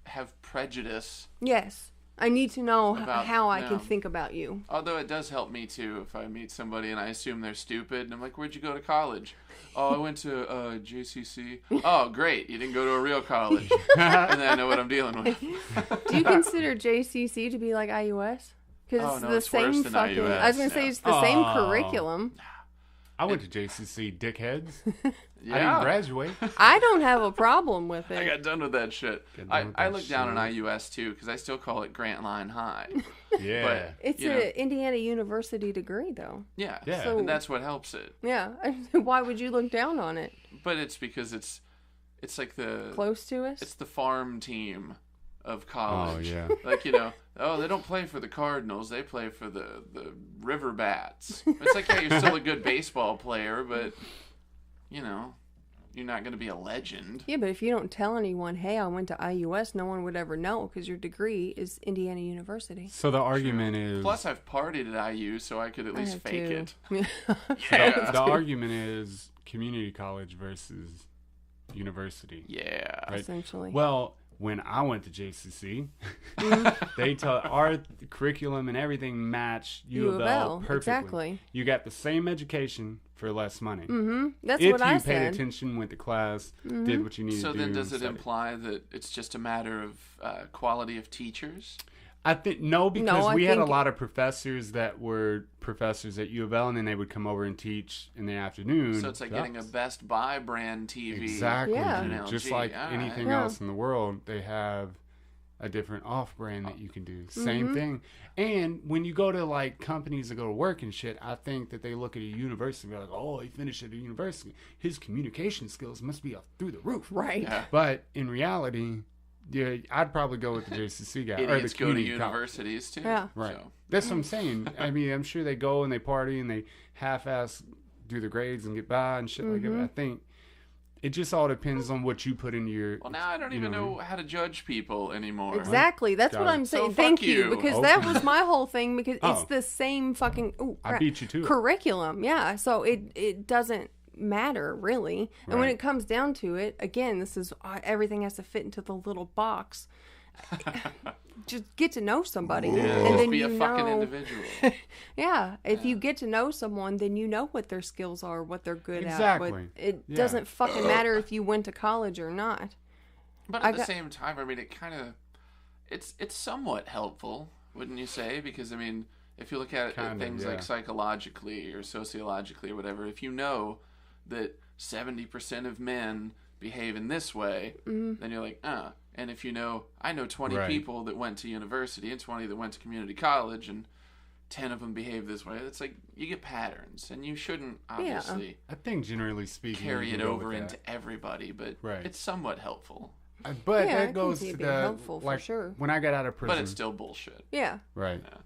have prejudice Yes. I need to know About how I can them. think about you. Although it does help me too if I meet somebody and I assume they're stupid and I'm like, "Where'd you go to college?" "Oh, I went to JCC." "Oh, great, you didn't go to a real college." And then I know what I'm dealing with. Do you consider JCC to be like IUS? Because Oh, it's no, the it's worse same than fucking. IUS, I was gonna say yeah. it's the same Oh. curriculum. I went to JCC, dickheads. Yeah. I didn't graduate. I don't have a problem with I it. got done with that shit. Got done with I that look down on shit. IUS too because I still call it Grant Line High. Yeah. But It's you know, an Indiana University degree, though. yeah, Yeah. So- and that's what helps it. Yeah. Why would you look down on it? But it's because it's like the Close to us? it's the farm team of Oh, college. yeah. Like, they don't play for the Cardinals, they play for the River Bats. It's like, yeah, you're still a good baseball player, but you're not going to be a legend. Yeah, but if you don't tell anyone, hey, I went to IUS, no one would ever know because your degree is Indiana University. So the argument is... Plus, I've partied at IU, so I could at least have fake too. it. the argument is community college versus university. Yeah. Right. Essentially. Well, when I went to JCC, they taught our curriculum and everything matched U of L perfectly. Exactly. You got the same education for less money. Mm-hmm. That's If what you I paid said. attention, went to class, did what you needed So to do. then does and it studied. imply that it's just a matter of quality of teachers? I think no, because I we had a think- lot of professors that were professors at U of L, and then they would come over and teach in the afternoon. So it's like to getting a us. Best Buy brand TV. Exactly. Yeah. dude. An Just LG, like all anything right. Yeah. else in the world, they have a different off-brand that you can do. Mm-hmm. Same thing. And when you go to like companies that go to work and shit, I think that they look at a university and be like, "Oh, he finished at a university. His communication skills must be through the roof." Right. Yeah. But in reality, yeah, I'd probably go with the JCC guy or the Idiots go to community college. universities too. Yeah. Right. So. That's what I'm saying. I mean, I'm sure they go and they party and they half-ass do the grades and get by and shit like that. But I think it just all depends on what you put into your. Well, now I don't even know how to judge people anymore. Exactly. That's what Got it. I'm saying. So Thank fuck you. you. Because Okay. that was my whole thing because it's Oh. the same fucking I beat you to it. curriculum. Yeah. So it doesn't matter really. And when Right. it comes down to it, again, this is everything has to fit into the little box. Just get to know somebody, and then Be you a fucking know. individual. Yeah, if you get to know someone, then you know what their skills are, what they're good at. Exactly. But it Yeah. doesn't fucking matter if you went to college or not. But at the same time, I mean, it kind of, it's somewhat helpful, wouldn't you say? Because I mean, if you look at Kinda, things yeah. like psychologically or sociologically or whatever, if you know that 70% of men behave in this way, then you're like, And if you know, I know 20 Right. people that went to university and 20 that went to community college, and 10 of them behave this way. It's like you get patterns, and you shouldn't obviously I think generally speaking, carry you it can go over with into that. everybody, but Right. it's somewhat helpful. But Yeah, I that can goes see to it being the helpful for like sure. when I got out of prison. But it's still bullshit. Yeah. Right. Yeah.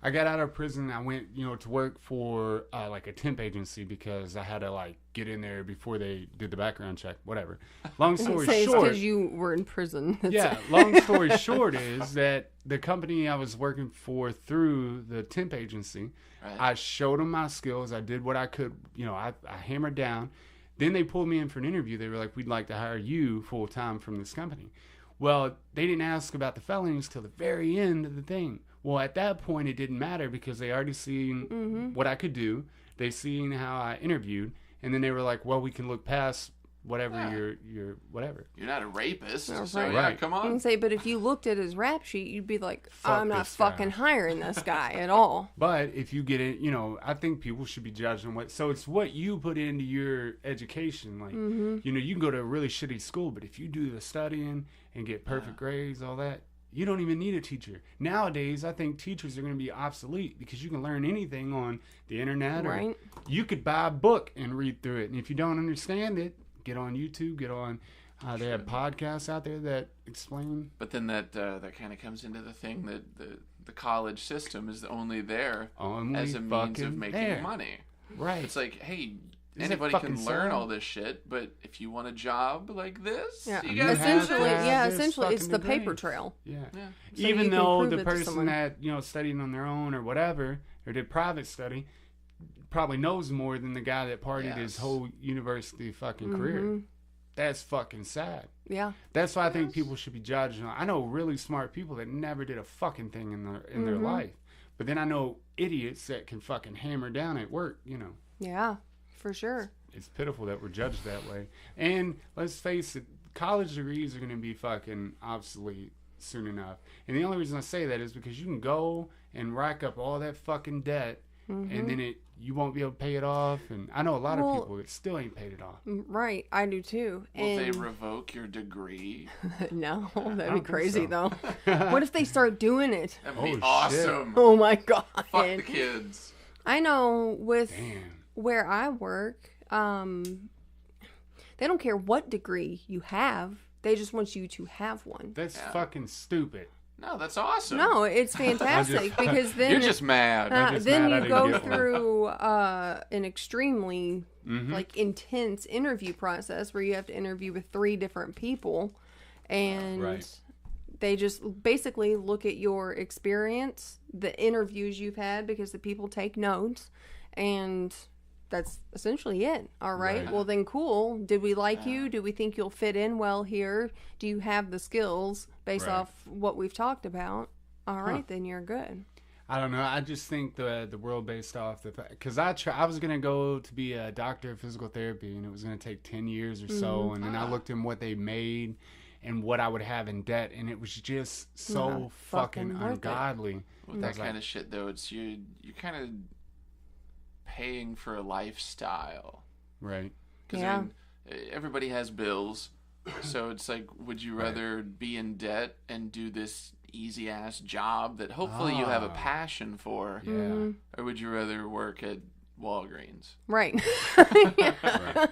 I got out of prison. I went, to work for like a temp agency because I had to like get in there before they did the background check. Whatever. Long story Say it's short, because you were in prison. That's yeah. Long story short is that the company I was working for through the temp agency, Right. I showed them my skills. I did what I could. I hammered down. Then they pulled me in for an interview. They were like, "We'd like to hire you full time from this company." Well, they didn't ask about the felonies till the very end of the thing. Well, at that point, it didn't matter because they already seen what I could do. They seen how I interviewed, and then they were like, "Well, we can look past whatever your whatever." You're not a rapist, Oh, so right. yeah, Right. come I can on. say, but if you looked at his rap sheet, you'd be like, Fuck I'm not this guy. fucking hiring this guy at all. But if you get it, I think people should be judged on what. So it's what you put into your education. Like, you can go to a really shitty school, but if you do the studying and get perfect grades, all that, you don't even need a teacher. Nowadays, I think teachers are going to be obsolete because you can learn anything on the internet, or Right. you could buy a book and read through it. And if you don't understand it, get on YouTube, get on. They have podcasts out there that explain. But then that kind of comes into the thing that the college system is only there Only as a means of fucking making there. money. Right. It's like, hey, Is it anybody fucking can learn sad? all this shit, but if you want a job like this, Yeah. you You gotta have Essentially, to have yeah, this essentially, it's fucking the degree. paper trail. Yeah. Yeah. So you Even can though prove the it to person someone. that studied on their own or whatever or did private study probably knows more than the guy that partied his Yes. whole university fucking Mm-hmm. career. That's fucking sad. Yeah. That's why I think people should be judged. I know really smart people that never did a fucking thing in their life. But then I know idiots that can fucking hammer down at work, you know. Yeah, for sure. It's pitiful that we're judged that way. And let's face it, college degrees are going to be fucking obsolete soon enough. And the only reason I say that is because you can go and rack up all that fucking debt, and then you won't be able to pay it off. And I know a lot of people that still ain't paid it off. Right, I do too. Will they revoke your degree? No, that'd be crazy so. though. What if they start doing it? That'd be Oh, awesome. shit. Oh my god. Fuck the kids. I know with Damn. where I work, they don't care what degree you have. They just want you to have one. That's fucking stupid. No, that's awesome. No, it's fantastic because then You're just mad. just then mad I you didn't go get one. through an extremely like intense interview process where you have to interview with 3 different people, and Right. they just basically look at your experience, the interviews you've had, because the people take notes, and that's essentially it. All right. Right. Well, then cool. Did we like you? Do we think you'll fit in well here? Do you have the skills based Right. off what we've talked about? All right, then you're good. I don't know. I just think the world based off the fact, because I was gonna go to be a doctor of physical therapy, and it was gonna take 10 years or so, and then I looked in what they made and what I would have in debt, and it was just so Not fucking fucking worth it. ungodly. With that kind of shit, though, it's you're kind of paying for a lifestyle. Right. Because Yeah. I mean, everybody has bills, so it's like, would you rather be in debt and do this easy ass job that hopefully you have a passion for, Yeah. or would you rather work at Walgreens? Right. Right.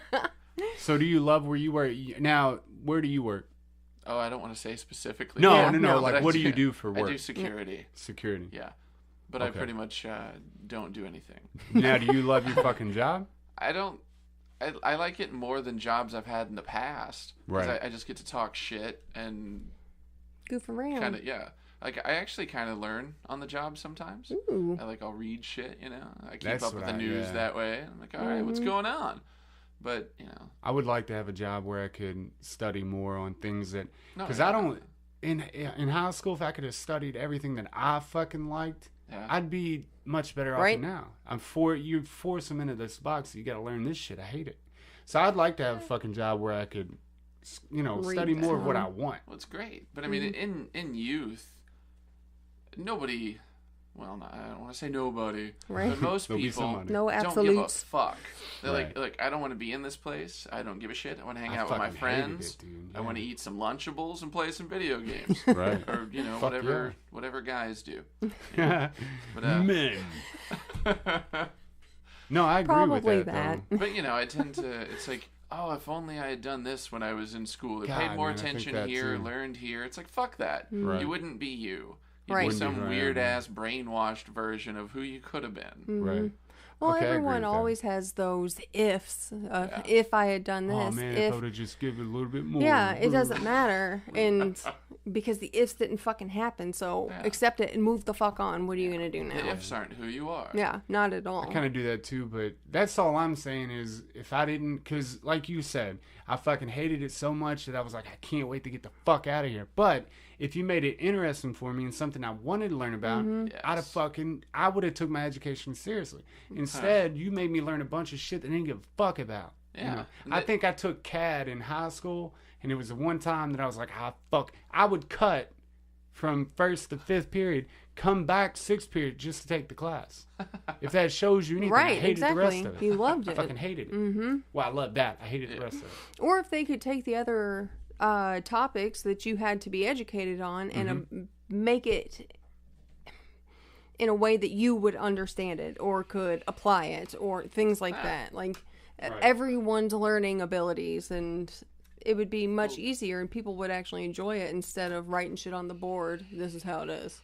So do you love where you work now? Where do you work? Oh, I don't want to say specifically. No, Yeah. no. But Like, I what do you do for I work? do security. Security. Yeah, but I Okay. pretty much don't do anything. Now, do you love your fucking job? I don't. I like it more than jobs I've had in the past. 'Cause Right. I just get to talk shit and Goof around. kind of Like I actually kind of learn on the job sometimes. Ooh. I'll read shit. I keep That's up with what the I- news yeah. that way. I'm like, all right, what's going on? But I would like to have a job where I could study more on things that, No, because yeah. I don't. In high school, if I could have studied everything that I fucking liked, Yeah. I'd be much better off Right. than now. You force them into this box. You got to learn this shit. I hate it. So I'd like to have a fucking job where I could, study more of what I want. Well, it's great, but I mean, in youth, nobody. Well, no, I don't want to say nobody, Right. but most There'll be people somebody. No don't give a absolutes. fuck. They're Right. like, I don't want to be in this place. I don't give a shit. I want to hang I out with my fucking hated friends. it, dude. I want to eat some Lunchables and play some video games, Right. or Fuck whatever guys do. Yeah. But Men. No, I agree Probably with that. that. Though. but I tend to. It's like, oh, if only I had done this when I was in school. I God, paid more man, I think attention that here, too. learned here. It's like, fuck that. Right. You wouldn't be you. You'd Right. be Wouldn't be some who I am, weird yeah. ass brainwashed version of who you could have been. Right. Well, Okay, I agree everyone with that. always has those ifs. If I had done this, Oh man, if I would have just given a little bit more. yeah, it doesn't matter, and because the ifs didn't fucking happen, so Yeah. accept it and move the fuck on. What are you gonna do The now? ifs aren't who you are. Yeah, not at all. I kind of do that too, but that's all I'm saying is if I didn't, because like you said, I fucking hated it so much that I was like, I can't wait to get the fuck out of here. But if you made it interesting for me and something I wanted to learn about, Yes. I would have took my education seriously. Instead, you made me learn a bunch of shit that I didn't give a fuck about. Yeah. And I think I took CAD in high school, and it was the one time that I was like, I would cut from first to fifth period, come back sixth period just to take the class. If that shows you anything, I Right, hated the rest exactly. of it. You loved I it. fucking hated it. Mm-hmm. Well, I loved that. I hated the rest of it. Or if they could take the other topics that you had to be educated on and make it in a way that you would understand it or could apply it or things like that. Like everyone's learning abilities, and it would be much easier and people would actually enjoy it instead of writing shit on the board. This is how it is.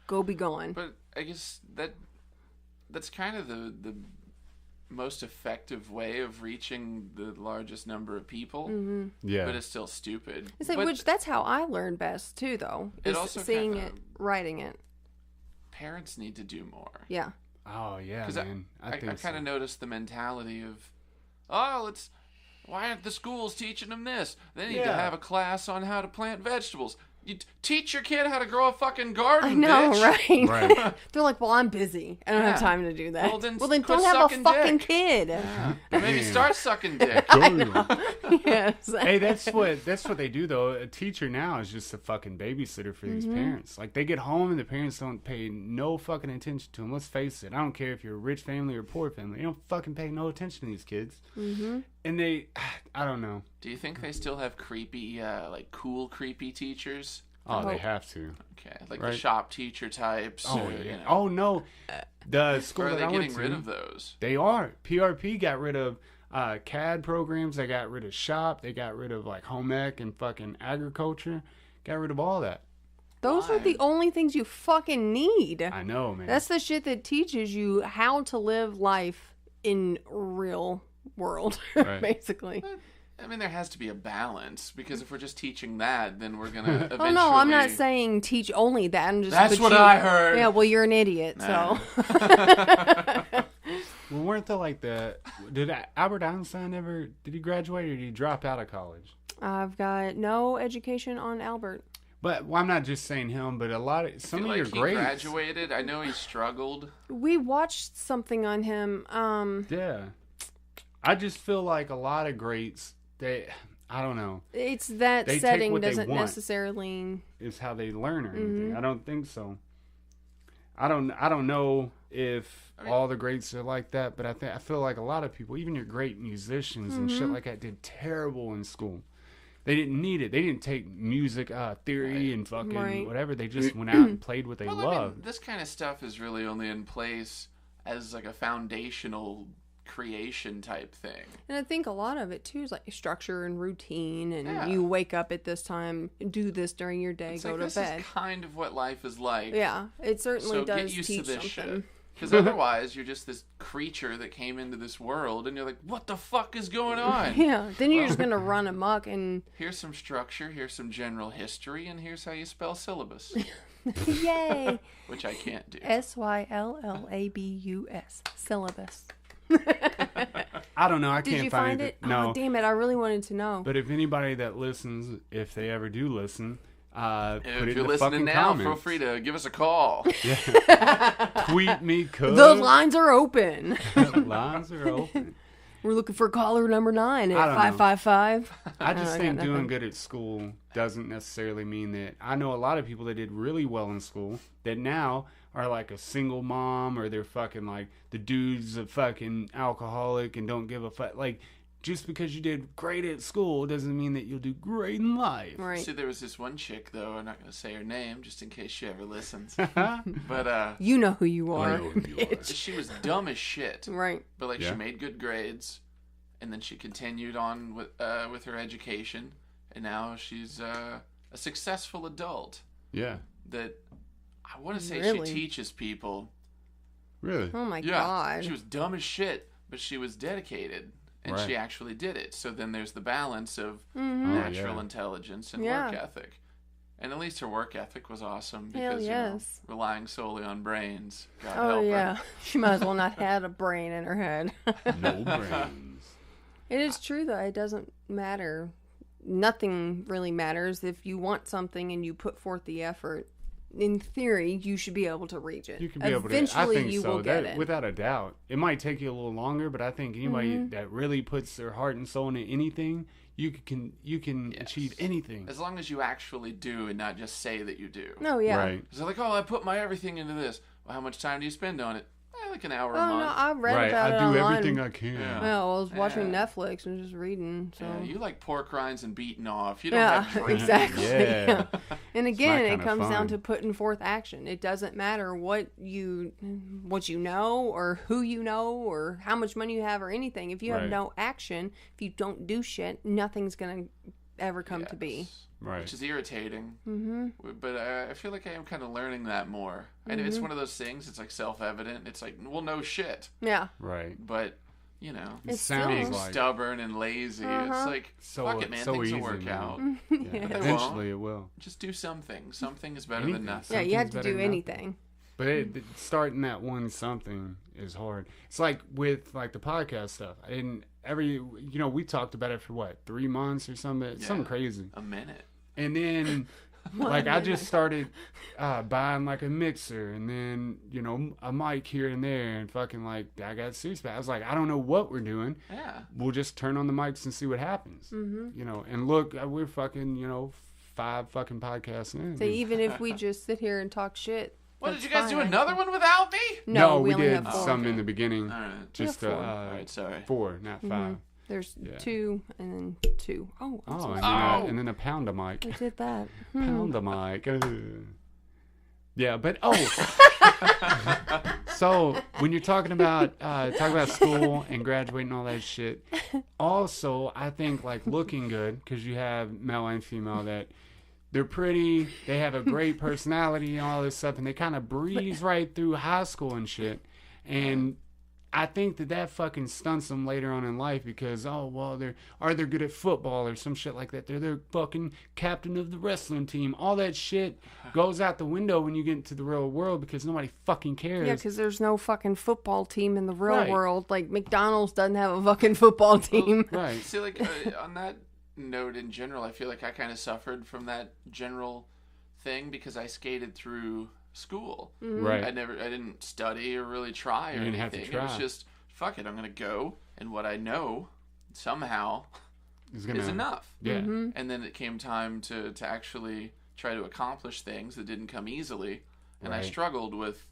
Go be gone. But I guess that's kind of the most effective way of reaching the largest number of people. Yeah. But it's still stupid. It's like, But which that's how I learn best too, though. It Is also seeing kinda- it, writing it. parents need to do more. Oh yeah, Because man. I I think kind of so. noticed the mentality of, oh, Why aren't the schools teaching them this? They need to Yeah. have a class on how to plant vegetables. You teach your kid how to grow a fucking garden, I know, bitch. right? Right. They're like, well, I'm busy. I don't have Yeah. time to do that. Well, then don't quit have a sucking fucking dick. kid. Or maybe start sucking dick. Yes. Hey, that's what they do though. A teacher now is just a fucking babysitter for these parents. Like they get home and the parents don't pay no fucking attention to them. Let's face it. I don't care if you're a rich family or a poor family. They don't fucking pay no attention to these kids. Mm-hmm. And I don't know. Do you think they still have creepy, like cool creepy teachers? Oh, they have to. Okay, like Right. the shop teacher types. Oh, or, yeah. you know. Oh no. The school Or are that they I went getting to, rid of those? They are. PRP got rid of CAD programs. They got rid of shop. They got rid of like home ec and fucking agriculture. Got rid of all that. Those are Why? the only things you fucking need. I know, man. That's the shit that teaches you how to live life in real world, Right. basically. I mean, there has to be a balance, because if we're just teaching that, then we're gonna eventually... Oh no, I'm not saying teach only that. I'm just. That's but what you- I heard. Yeah, well, you're an idiot, so. Well, weren't there like did Albert Einstein ever, did he graduate or did he drop out of college? I've got no education on Albert. But well, I'm not just saying him, but some I of feel your like he grades. graduated. I know he struggled. We watched something on him. Yeah. I just feel like a lot of greats, I don't know, It's that They take setting what they doesn't want. necessarily. is how they learn or anything. Mm-hmm. I don't think so. I don't know if all the greats are like that, but I feel like a lot of people, even your great musicians and Mm-hmm. shit like that, did terrible in school. They didn't need it. They didn't take music theory and fucking Right. whatever. They just went out and played what they Well, I loved. mean, this kind of stuff is really only in place as like a foundational creation type thing. And I think a lot of it too is like structure and routine, and Yeah. you wake up at this time, do this during your day, It's go like, to this bed. is kind of what life is like. Yeah, it certainly So does get used teach to this something. shit. Because otherwise, you're just this creature that came into this world, and you're like, what the fuck is going on? Yeah, then you're just gonna run amok and Here's some structure, here's some general history, and here's how you spell syllabus, yay, which I can't do. SYLLABUS syllabus. I don't know. I Did can't you find find it. it? No. Oh, damn it! I really wanted to know. But if anybody that listens, if they ever do listen, put it If in you're the listening fucking now, comments. feel free to give us a call. Tweet me, cuz. The lines are open. Lines are open. We're looking for caller number 9 I at don't know. 555. I just I think got doing nothing. good at school doesn't necessarily mean that. I know a lot of people that did really well in school that now are like a single mom, or they're fucking like the dude's a fucking alcoholic and don't give a fuck. Like, just because you did great at school doesn't mean that you'll do great in life. Right. See, there was this one chick, though, I'm not going to say her name, just in case she ever listens. But You know who you are. know who you are. bitch. she was dumb as shit. Right. But, like, Yeah. she made good grades, and then she continued on with her education, and now she's a successful adult Yeah. that I want to say Really? she teaches people. Really? Oh my Yeah, god. she was dumb as shit, but she was dedicated, and Right. she actually did it. So then there's the balance of Mm-hmm. natural yeah. intelligence and Yeah. work ethic. And at least her work ethic was awesome Hell because yes. relying solely on brains. God Oh help yeah. her. She might as well not had a brain in her head. No brains. It is true though. It doesn't matter. Nothing really matters if you want something and you put forth the effort. In theory, you should be able to reach it. You can be able to. Eventually, I think you so. will get That, it. without a doubt. It might take you a little longer, but I think anybody that really puts their heart and soul into anything, you can Yes. achieve anything. As long as you actually do and not just say that you do. No, yeah. Right. So like, oh, I put my everything into this. Well, how much time do you spend on it? Like an hour a Oh month. no, I read Right. about it I do online. everything I can. Yeah. Well, I was watching Yeah. Netflix and just reading. So Yeah, you like pork rinds and beating off. You don't yeah, have dreams. exactly. Yeah. And again, it kinda comes down fun. to putting forth action. It doesn't matter what you know or who you know or how much money you have or anything. If you have Right. no action, if you don't do shit, nothing's gonna ever come to be. Yes. Right. Which is irritating. Mm-hmm. But I feel like I am kind of learning that more. And it's one of those things, it's like self-evident. It's like, well, no shit. Yeah. Right. But, you know, It It's sounds being like stubborn and lazy, it's Uh-huh. like, So- fuck it, man, so things easy, will work man. out. yeah, They eventually it will. Just do something. Something is better Anything. than nothing. Yeah, you have Something's to better do than anything. But starting that one something is hard. It's like with like the podcast stuff. We talked about it for what, 3 months or something, something crazy. A minute. And then like I just started buying like a mixer and then, a mic here and there and fucking like I got serious about it. I was like, I don't know what we're doing. Yeah. We'll just turn on the mics and see what happens. And look, we're fucking, 5 fucking podcasts in. So even if we just sit here and talk shit. What, did you guys do another one without me? No, we only did have 4. some in the beginning. All right. Just four. All right, sorry. 4, not 5. There's 2 and then 2. Oh, I'm so and, sorry. and then a pound a mic. I did that. Pound a mic. Yeah, but so when you're talking about school and graduating and all that shit, also I think like looking good, because you have male and female that they're pretty, they have a great personality and all this stuff, and they kind of breeze right through high school and shit, and I think that fucking stunts them later on in life because, they're good at football or some shit like that. They're the fucking captain of the wrestling team. All that shit goes out the window when you get into the real world because nobody fucking cares. Yeah, because there's no fucking football team in the real world. Like, McDonald's doesn't have a fucking football team. Right. See, like, on that note in general, I feel like I kind of suffered from that general thing because I skated through school. Right. I didn't study or really try or you didn't anything. have to try. It was just, fuck it, I'm going to go, and what I know somehow is enough. Yeah. And then it came time to actually try to accomplish things that didn't come easily, and I struggled with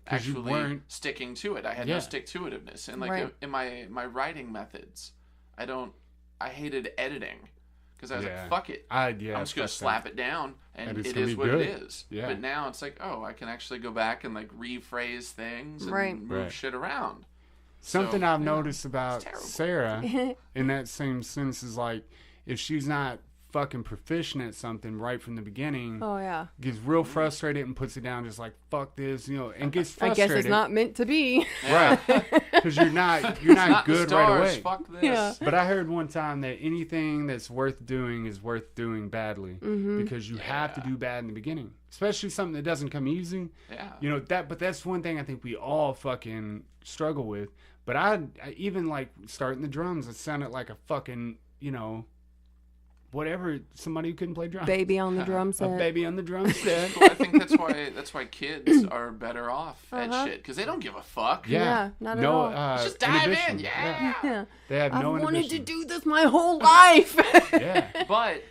actually sticking to it. I had no stick-to-itiveness. And like in my writing methods, I hated editing. Because I was like, fuck it. I'm just going to slap it down, and it is what it is. Yeah. But now it's like, I can actually go back and like rephrase things and move shit around. Something I've noticed about Sarah in that same sense is like, if she's not fucking proficient at something right from the beginning, gets real frustrated and puts it down just like, fuck this, and gets frustrated. I guess it's not meant to be. Right. Because you're not good right away. Fuck this. Yeah. But I heard one time that anything that's worth doing is worth doing badly because you have to do bad in the beginning, especially something that doesn't come easy. Yeah. But that's one thing I think we all fucking struggle with. But I even like starting the drums, it sounded like a fucking, whatever, somebody who couldn't play drums. Baby on the drum set. A baby on the drum set. Well, I think that's why kids are better off at shit, because they don't give a fuck. Yeah, not at all. Just dive in. Yeah. They have no I've wanted inhibition. to do this my whole life. But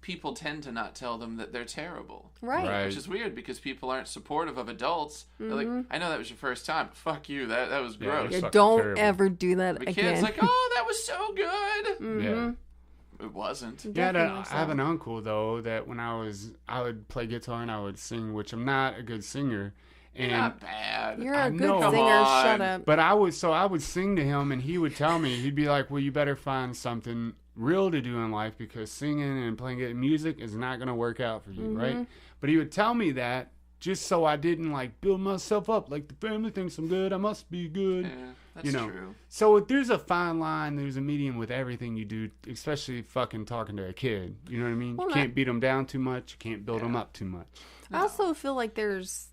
people tend to not tell them that they're terrible. Right. Which is weird because people aren't supportive of adults. They're like, I know that was your first time, but fuck you. That was gross. It was Don't terrible. ever do that The again. kid's like, oh, that was so good. Yeah. It wasn't. Yeah, I have an uncle though that when I would play guitar and I would sing, which I'm not a good singer. And You're not bad. You're a good know. singer. Come on. Shut up. But I would sing to him, and he would tell me, he'd be like, well, you better find something real to do in life because singing and playing music is not going to work out for you, right? But he would tell me that just so I didn't like build myself up. Like, the family thinks I'm good, I must be good. Yeah, that's true. So there's a fine line, there's a medium with everything you do, especially fucking talking to a kid. You know what I mean? Well, you can't beat them down too much. You can't build them up too much. I also feel like there's,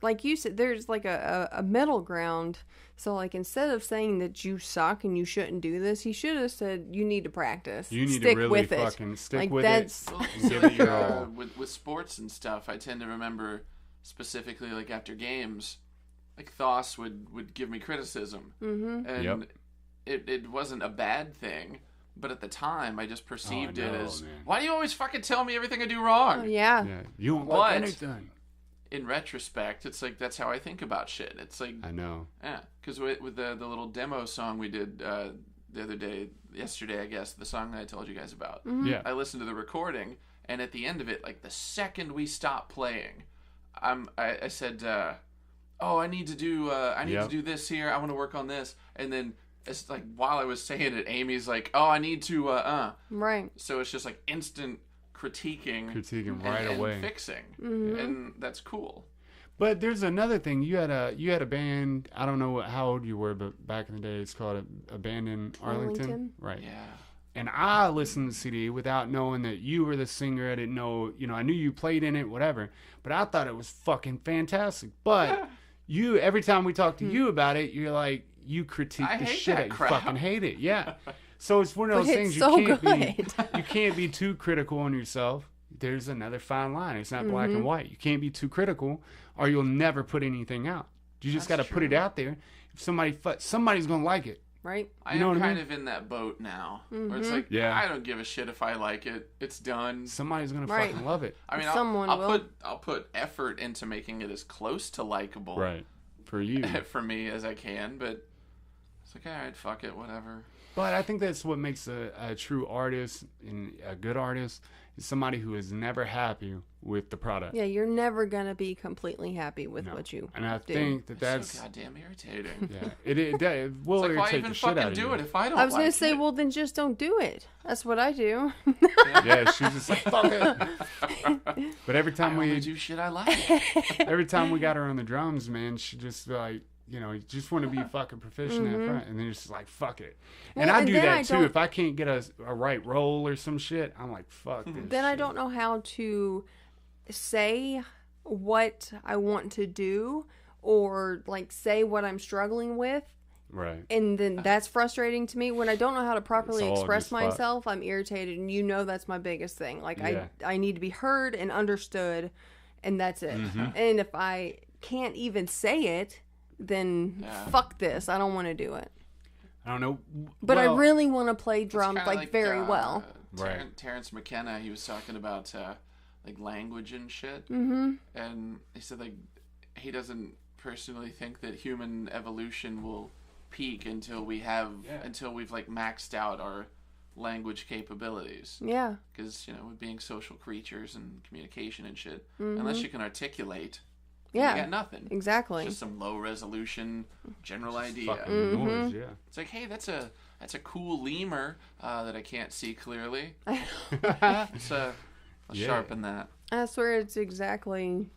like you said, there's like a middle ground. So like instead of saying that you suck and you shouldn't do this, he should have said you need to practice. You need stick to really with fucking stick like with that's, it. Well, Give so it your all. with sports and stuff, I tend to remember specifically like after games, like Thoss would give me criticism, and it wasn't a bad thing. But at the time, I just perceived it as, why do you always fucking tell me everything I do wrong? Oh, yeah. You don't like anything. In retrospect, it's like that's how I think about shit. It's like, I know. Yeah, because with the little demo song we did the other day, yesterday, I guess, the song that I told you guys about. Yeah. I listened to the recording, and at the end of it, like the second we stopped playing, I said, "Oh, I need to do to do this here. I want to work on this." And then it's like while I was saying it, Amy's like, "Oh, I need to Right. So it's just like instant critiquing right away, and fixing, and that's cool. But there's another thing. You had a band. I don't know how old you were, but back in the day, it's called a band in Arlington. Arlington? Right? Yeah. and I listened to the CD without knowing that you were the singer. I didn't know, I knew you played in it, whatever. But I thought it was fucking fantastic. But you, every time we talk to you about it, you're like, you critique the shit out. You fucking hate it. Yeah. So it's one of those things you can't be too critical on yourself. There's another fine line. It's not black and white. You can't be too critical or you'll never put anything out. You just got to put it out there. If somebody's going to like it. Right. I am kind of in that boat now. Where it's like, I don't give a shit if I like it. It's done. Somebody's going to fucking love it. I mean, I'll put effort into making it as close to likable. Right. For you. For me as I can, but it's like, all right, fuck it, whatever. But I think that's what makes a true artist and a good artist is somebody who is never happy with the product. Yeah, you're never going to be completely happy with what you do. And I think that's so goddamn irritating. Yeah, it will irritate the shit out of you. Do it if I don't I was going to say, well, then just don't do it. That's what I do. Yeah, she's just like, fuck it. But every time we do shit I like. Every time we got her on the drums, man, she just like, you just want to be fucking proficient at front, and then it's just like, fuck it. And I do that too. If I can't get a right roll or some shit, I'm like, fuck this Then shit. I don't know how to say what I want to do or like say what I'm struggling with. Right. And then that's frustrating to me. When I don't know how to properly express myself, I'm irritated, and that's my biggest thing. Like, I need to be heard and understood, and that's it. And if I can't even say it, then fuck this. I don't want to do it. I don't know. But I really want to play drums very well. Terrence McKenna, he was talking about like language and shit. And he said like he doesn't personally think that human evolution will peak until we've like maxed out our language capabilities. Yeah. Because with being social creatures and communication and shit, unless you can articulate. Yeah, you got nothing. Exactly. It's just some low resolution general idea. Noise, yeah. It's like, hey, that's a cool lemur that I can't see clearly. So I'll sharpen that. I swear it's exactly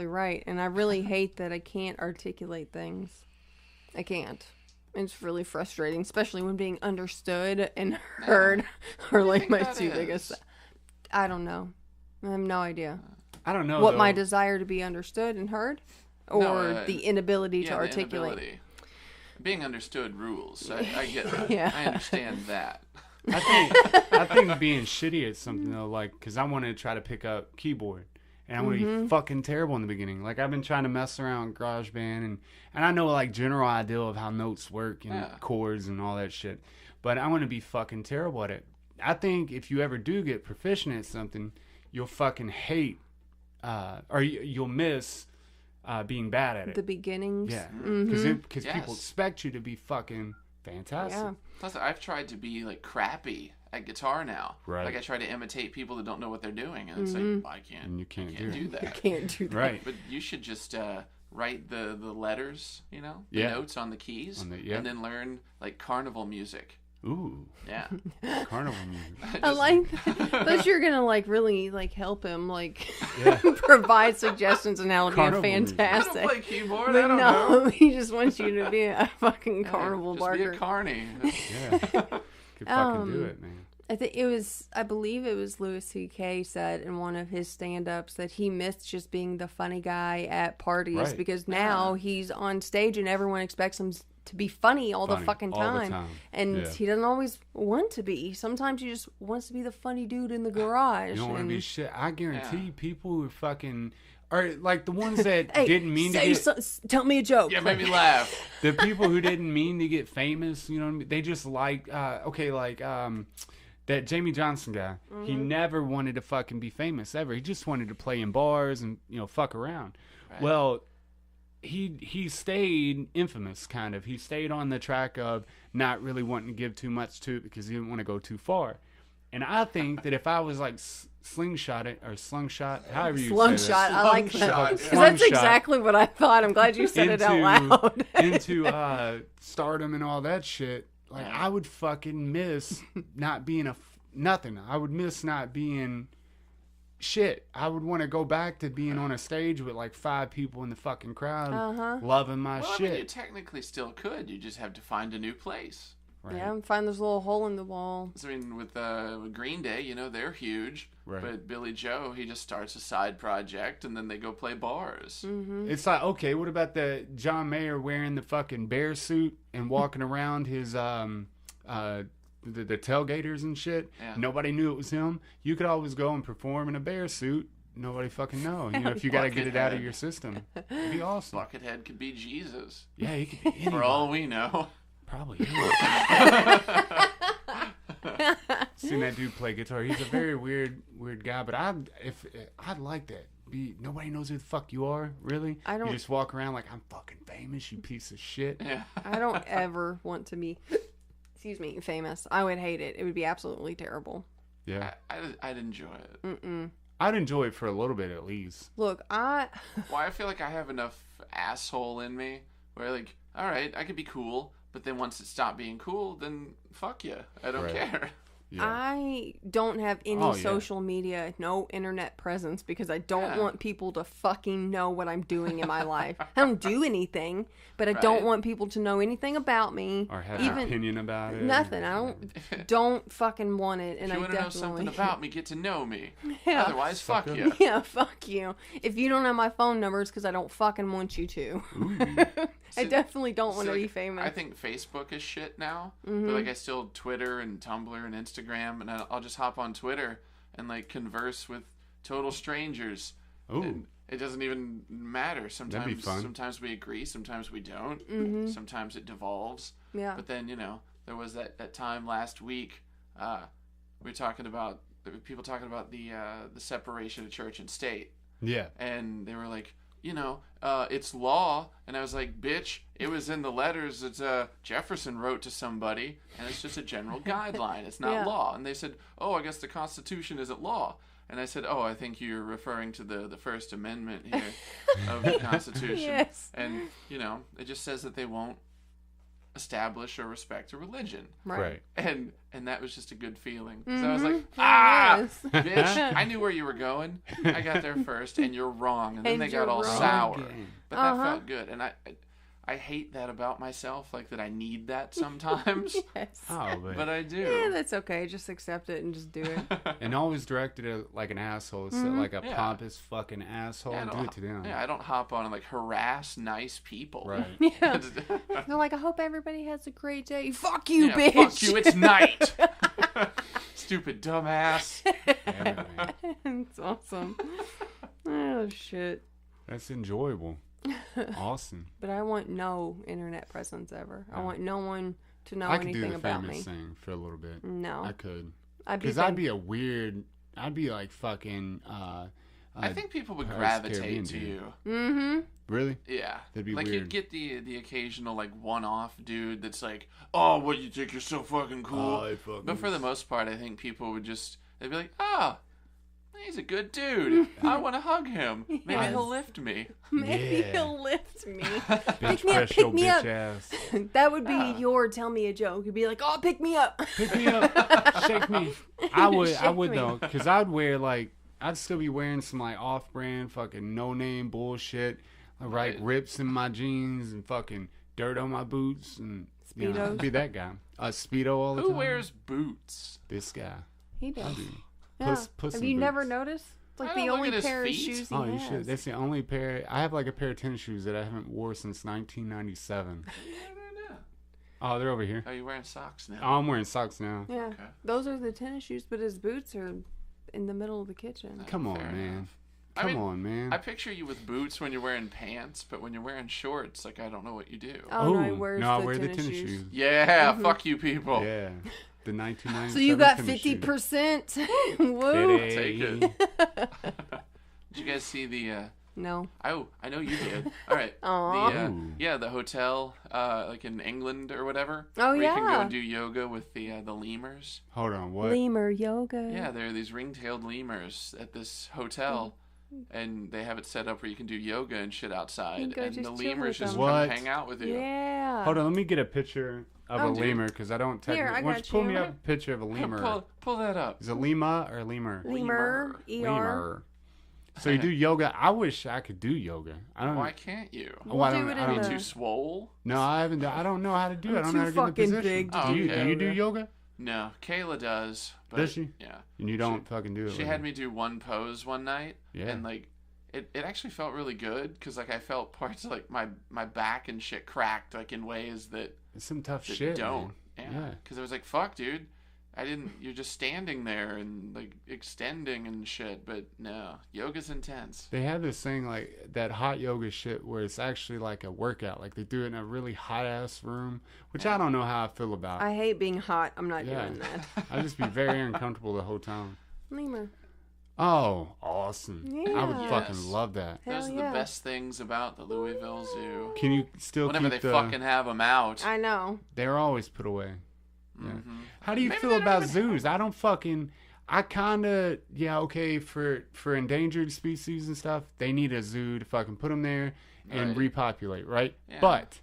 right, and I really hate that I can't articulate things. I can't. It's really frustrating, especially when being understood and heard are like my two biggest. I don't know. I have no idea. I don't know what my desire to be understood and heard, or the inability to articulate. Inability. Being understood rules. I get that. I understand that. I think being shitty at something though, like, because I want to try to pick up keyboard, and I'm gonna be fucking terrible in the beginning. Like, I've been trying to mess around with GarageBand, and I know like general idea of how notes work and chords and all that shit, but I want to be fucking terrible at it. I think if you ever do get proficient at something, you'll fucking hate. Or you'll miss being bad at it. The beginnings. Yeah. Because people expect you to be fucking fantastic. Yeah. Plus, I've tried to be like crappy at guitar now. Right. Like I try to imitate people that don't know what they're doing, and it's like, I can't. And you can't do that. You can't do that. Right. But you should just write the letters, the notes on the keys, and then learn like carnival music. Ooh. Yeah. Carnival music. I like that. But you're going to like really like help him like provide suggestions on how to carnival be a fantastic. I don't play keyboard. But I don't know. He just wants you to be a fucking carnival barker. Just be a carny. Yeah. Could fucking do it, man. I believe it was Louis C.K. said in one of his stand-ups that he missed just being the funny guy at parties because now he's on stage and everyone expects him to be funny all the fucking time. And he doesn't always want to be. Sometimes he just wants to be the funny dude in the garage. You don't want to be shit. I guarantee people who are fucking... Or like the ones that didn't mean to get... tell me a joke. Yeah, make me laugh. The people who didn't mean to get famous, you know what I mean? They just like... that Jamie Johnson guy, he never wanted to fucking be famous ever. He just wanted to play in bars and, fuck around. Right. Well, he stayed infamous, kind of. He stayed on the track of not really wanting to give too much to it because he didn't want to go too far. And I think that if I was like slingshot, however you say that. I like that. Because that's exactly what I thought. I'm glad you said it out loud. into stardom and all that shit. Like, I would fucking miss not being nothing. I would miss not being shit. I would want to go back to being on a stage with like 5 people in the fucking crowd loving my shit. I mean, you technically still could. You just have to find a new place. Right. Yeah, and find this little hole in the wall. So, I mean, with Green Day, you know, they're huge. Right. But Billy Joe, he just starts a side project, and then they go play bars. Mm-hmm. It's like, okay, what about the John Mayer wearing the fucking bear suit and walking around his the tailgaters and shit? Yeah. Nobody knew it was him. You could always go and perform in a bear suit. Nobody fucking know. You know, if you got to get it out of your system, it'd be awesome. Buckethead could be Jesus. Yeah, he could be anybody. For all we know. Probably. Seen that dude play guitar. He's a very weird guy. But I'd like that. Nobody knows who the fuck you are. Really? I don't. You just walk around like I'm fucking famous. You piece of shit. Yeah. I don't ever want to be, famous. I would hate it. It would be absolutely terrible. Yeah. I'd enjoy it. Mm-mm. I'd enjoy it for a little bit at least. Look, Well, I feel like I have enough asshole in me where, like, all right, I could be cool, but then once it stopped being cool, then fuck you. I don't Right. care. Yeah. I don't have any Oh, yeah. social media, no internet presence because I don't Yeah. want people to fucking know what I'm doing in my life. I don't do anything, but I don't Right. want people to know anything about me. Or have even an opinion about it. nothing. I don't fucking want it, and If you I want to know definitely something about me, get to know me. Yeah. Otherwise, fuck Sucker. you. Yeah, fuck you. If you don't have my phone number, it's because I don't fucking want you to. I See- definitely don't want to See, be like, famous. I think Facebook is shit now, Mm-hmm. but like I still Twitter and Tumblr and Instagram, and I'll just hop on Twitter and like converse with total strangers. Ooh. And it doesn't even matter. Sometimes, fun. sometimes we agree, sometimes we don't. Mm-hmm. Sometimes it devolves. Yeah. But then there was that time last week. We were talking about people talking about the separation of church and state, Yeah. and they were like, it's law. And I was like, bitch, it was in the letters that Jefferson wrote to somebody, and it's just a general guideline. It's not Yeah. law. And they said, oh, I guess the Constitution isn't law. And I said, oh, I think you're referring to the First Amendment here of the Constitution. Yes. And, it just says that they won't establish or respect a religion. Right. And that was just a good feeling. So I was Mhm. like, Yeah, it was. bitch, I knew where you were going. I got there first, and you're wrong. And then And they got you're all wrong. sour. Again. But that Uh-huh. felt good. And I hate that about myself, like that I need that sometimes. Yes. Oh, but But I do. Yeah, that's okay. Just accept it and just do it. and always directed it like an asshole, so like a Yeah. pompous fucking asshole. Yeah, I Do don't- it to them. Yeah, I don't hop on and like harass nice people. Right. Yeah. They're like, I hope everybody has a great day. Fuck you, Yeah, bitch. fuck you, it's night. Stupid dumbass. Damn it, man. It's awesome. Oh, shit. That's enjoyable. Awesome. But I want no internet presence ever. I want no one to know I could do anything the about famous me. thing for a little bit. No. I could. I'd be Because I'd be a weird. I'd be like fucking. I think people would Pirates of the gravitate Caribbean, to dude. you. Mm-hmm. Really? Yeah. That'd be like weird. you'd get the occasional like one-off dude that's like, oh, what, you think you're so fucking cool? I fucking- But for the most part, I think people would they'd be like, ah, he's a good dude. I want to hug him. Maybe Yes. he'll lift me. Maybe Yeah. he'll lift me. Bitch, me up, press pick your me bitch up. ass. That would be your tell me a joke. You'd be like, oh, pick me up. Pick me up. Shake me. I would Shake me. though, because I'd wear like, I'd still be wearing some like off-brand fucking no-name bullshit, like Right. rips in my jeans and fucking dirt on my boots and I'd Speedos. be that guy. A Speedo all the Who time. wears boots? This guy. He does. do. Yeah. Puss Have in you never Boots. noticed? It's like I the don't look only at his pair of feet. shoes he Oh, you has. should. That's the only pair. I have like a pair of tennis shoes that I haven't wore since 1997. Oh, they're over here. Are you wearing socks now? Oh, I'm wearing socks now. Yeah. Okay. Those are the tennis shoes, but his boots are in the middle of the kitchen. Come on, Fair man. enough. Come I mean, on, man. I picture you with boots when you're wearing pants, but when you're wearing shorts, like I don't know what you do. Oh, no, he Ooh, wears I the wear tennis the tennis shoes. shoes. Yeah, fuck you people. Yeah. The 1997 So you got tennis shoes. 50%. Woo. Fitty. Take it. Did you guys see the? No. Oh, I know you did. All right. Aw. The, Ooh. yeah, the hotel, like in England or whatever. Oh, where you can go yeah. and do yoga with the lemurs. Hold on, what? Lemur yoga. Yeah, there are these ring-tailed lemurs at this hotel, and they have it set up where you can do yoga and shit outside, go and just the chill lemurs with just them. come What? hang out with you. Yeah. Hold on, let me get a picture of Oh, a dude. lemur because I don't Here, technically. I Why don't got you pull me you. up a picture of a lemur? Pull that up. Is it lima or lemur? Lemur. ER. Lemur. So you do yoga. I wish I could do yoga. I don't. Why can't you? We'll do it I in Are don't you the- too swole? No, I haven't. I don't know how to do it. I don't know how to too get in the fucking position. big to Oh, do you? okay. Do you do yoga? No, Kayla does. But, Does she? Yeah. And you don't fucking do it. She with had her. me do one pose one night, Yeah. and like it actually felt really good because like I felt parts of like my back and shit cracked like in ways that It's some tough that shit. don't. Man. Yeah, because I was like, fuck, dude. You're just standing there and like extending and shit, but no, yoga's intense. They have this thing like that hot yoga shit where it's actually like a workout. Like they do it in a really hot ass room, which I don't know how I feel about. I hate being hot. I'm not Yeah. doing that. I'd just be very uncomfortable the whole time. Lemur. Oh, awesome. I would Yeah. fucking Yes. love that. Hell Those are yeah. the best things about the Louisville Zoo. Can you still Whenever keep they fucking have them out. I know. They're always put away. Yeah. Mhm. How do you Maybe feel they don't about even zoos? I don't fucking. I kind of okay for endangered species and stuff. They need a zoo to fucking put them there and Right. repopulate, right? Yeah. But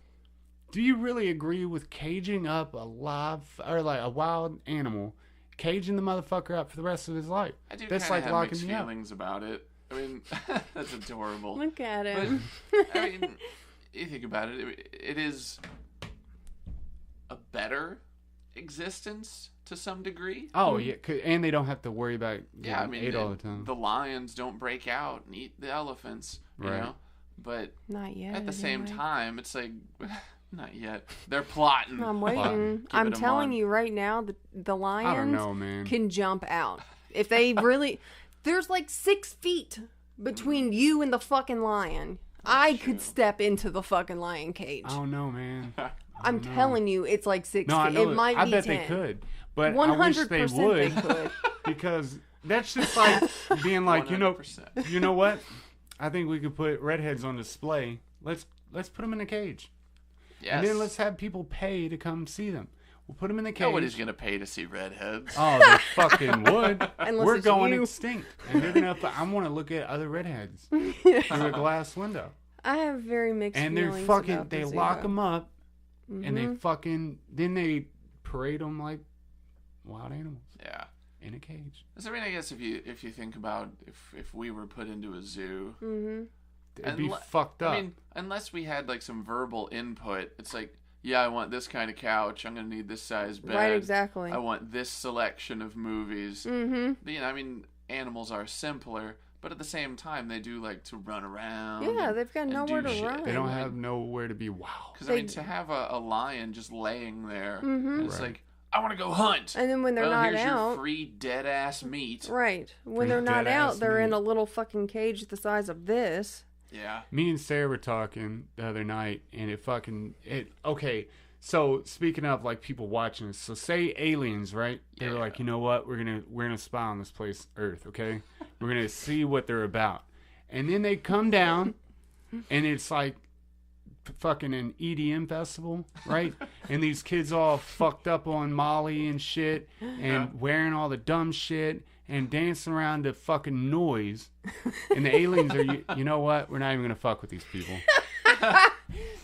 do you really agree with caging up a live or like a wild animal, caging the motherfucker up for the rest of his life? I do That's kind like of have locking mixed me up. feelings about it. I mean, that's adorable. Look at But, him. I mean, you think about it, it is a better existence to some degree. Oh yeah, and they don't have to worry about Yeah, I getting mean, ate all the time. the lions don't break out and eat the elephants, you Right. know? But Not yet. at the same anyway. time, it's like, not yet. They're plotting. I'm Plotting. waiting. Give I'm it a telling month. you right now, the I don't lions know, man. can jump out. If they really, there's like 6 feet between you and the fucking lion. I true. could step into the fucking lion cage. I don't know, man. I'm telling you, it's like 6 No, I feet. know. It might I be bet 10. they could, but I wish they 100% would. they could. Because that's just like being like, 100%. you know what? I think we could put redheads on display. Let's put them in a cage, Yes. and then let's have people pay to come see them. We'll put them in the cage. Nobody's going to pay to see redheads. Oh, they fucking would. Unless We're it's going you. extinct, and they're gonna. I want to look at other redheads through a glass window, I have very mixed and they're feelings fucking. about They the zoo, lock though. them up, and Mm-hmm. they fucking. Then they parade them like wild animals Yeah. in a cage. So, I mean, I guess if you think about if we were put into a zoo, Mm-hmm. It'd be Unle- fucked up. I mean, unless we had like some verbal input, it's like, yeah, I want this kind of couch. I'm gonna need this size bed. Right, exactly. I want this selection of movies. Mm-hmm. But, you know, I mean, animals are simpler, but at the same time, they do like to run around. Yeah, and- they've got and nowhere do to shit. run. They don't have nowhere to be. Wow. Because I mean, to have a lion just laying there, Mhm. and it's Right. like, I want to go hunt. And then when they're well, not here's out, your free dead ass meat. right? When Free they're not dead-ass out, they're in meat. a little fucking cage the size of this. Yeah. Me and Sarah were talking the other night, and okay. So speaking of like people watching us, so say aliens, right? They were Yeah. like, you know what? We're gonna spy on this place, Earth. Okay, we're gonna see what they're about, and then they come down, and it's like fucking an EDM festival, right? And these kids all fucked up on Molly and shit, and wearing all the dumb shit. And dancing around to fucking noise, and the aliens are, you know what? We're not even gonna fuck with these people.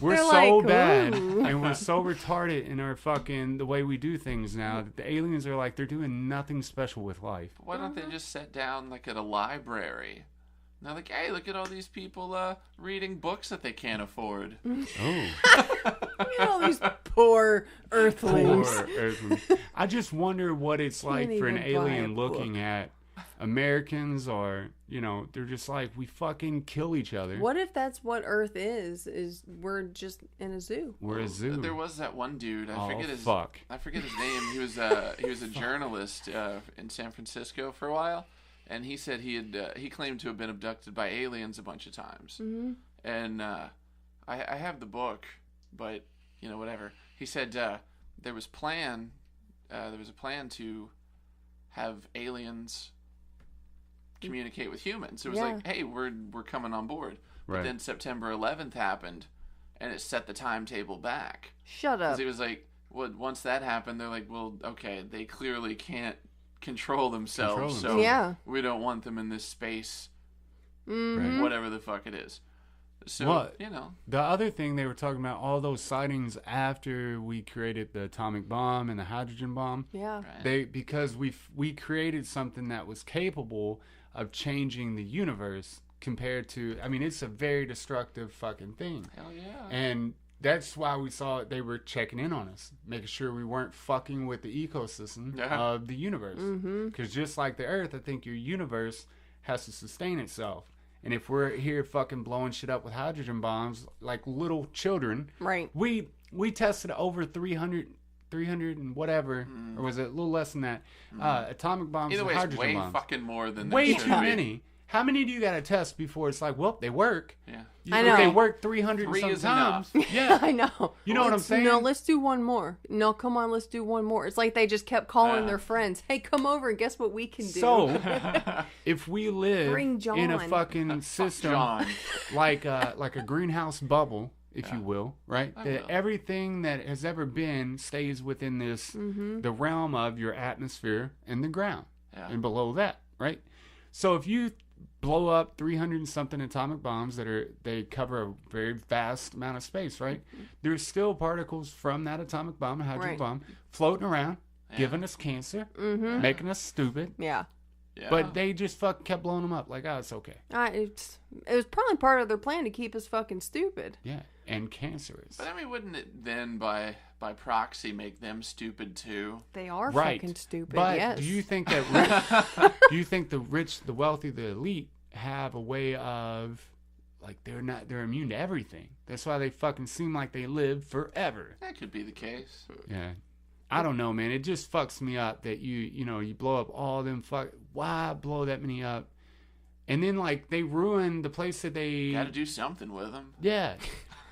We're They're so like, bad, "Ooh." and we're so retarded in our fucking the way we do things now that the aliens are like they're doing nothing special with life. Why don't they just sit down like at a library? And they're like, hey, look at all these people reading books that they can't afford. Oh, Look at all these poor earthlings. poor Earthlings. I just wonder what it's like Can't for an even buy alien a book. looking at Americans, or they're just like we fucking kill each other. What if that's what Earth is we're just in a zoo? We're a zoo. There was that one dude. I Oh, forget his fuck. I forget his name. He was a journalist in San Francisco for a while, and he said he claimed to have been abducted by aliens a bunch of times. Mm-hmm. And I have the book, but whatever. He said there was a plan to have aliens communicate with humans. It was Yeah. like, hey, we're coming on board. But Right. then September 11th happened, and it set the timetable back. Shut up. Because he was like, well, once that happened, they're like, well, okay, they clearly can't control themselves, so Yeah. we don't want them in this space, Mm-hmm. whatever the fuck it is. So, What? The other thing they were talking about, all those sightings after we created the atomic bomb and the hydrogen bomb, Yeah. right? because we created something that was capable of changing the universe compared to, I mean, it's a very destructive fucking thing. Hell yeah. And that's why we saw they were checking in on us, making sure we weren't fucking with the ecosystem of the universe. Because just like the Earth, I think your universe has to sustain itself. And if we're here fucking blowing shit up with hydrogen bombs like little children, Right. we tested over 300 and whatever, or was it a little less than that, atomic bombs Either and way, it's hydrogen way bombs. fucking more than they Way should too be. many. How many do you got to test before it's like, well, they work? Yeah. I know. They work 300 Three is sometimes. enough. Yeah. I know. You know what I'm saying? No, let's do one more. No, come on, let's do one more. It's like they just kept calling Yeah. their friends. Hey, come over and guess what we can do? So, if we live Bring John. in a fucking system John. like a greenhouse bubble, if you will, right? I That will. everything that has ever been stays within this the realm of your atmosphere and the ground, Yeah. and below that, right? So if you blow up 300 and something atomic bombs they cover a very vast amount of space, right? There's still particles from that atomic bomb, a hydrogen Right. bomb, floating around, giving us cancer, making us stupid. Yeah. Yeah. But they just fucking kept blowing them up. Like, oh, it's okay. It was probably part of their plan to keep us fucking stupid. Yeah, and cancerous. But I mean, wouldn't it then by proxy make them stupid too? They are Right. fucking stupid, But yes. do you think that do you think the rich, the wealthy, the elite have a way of, like, they're immune to everything? That's why they fucking seem like they live forever. That could be the case. Yeah. I don't know, man. It just fucks me up that you blow up all them why blow that many up? And then, like, they ruin the place that they Got to do something with them. Yeah.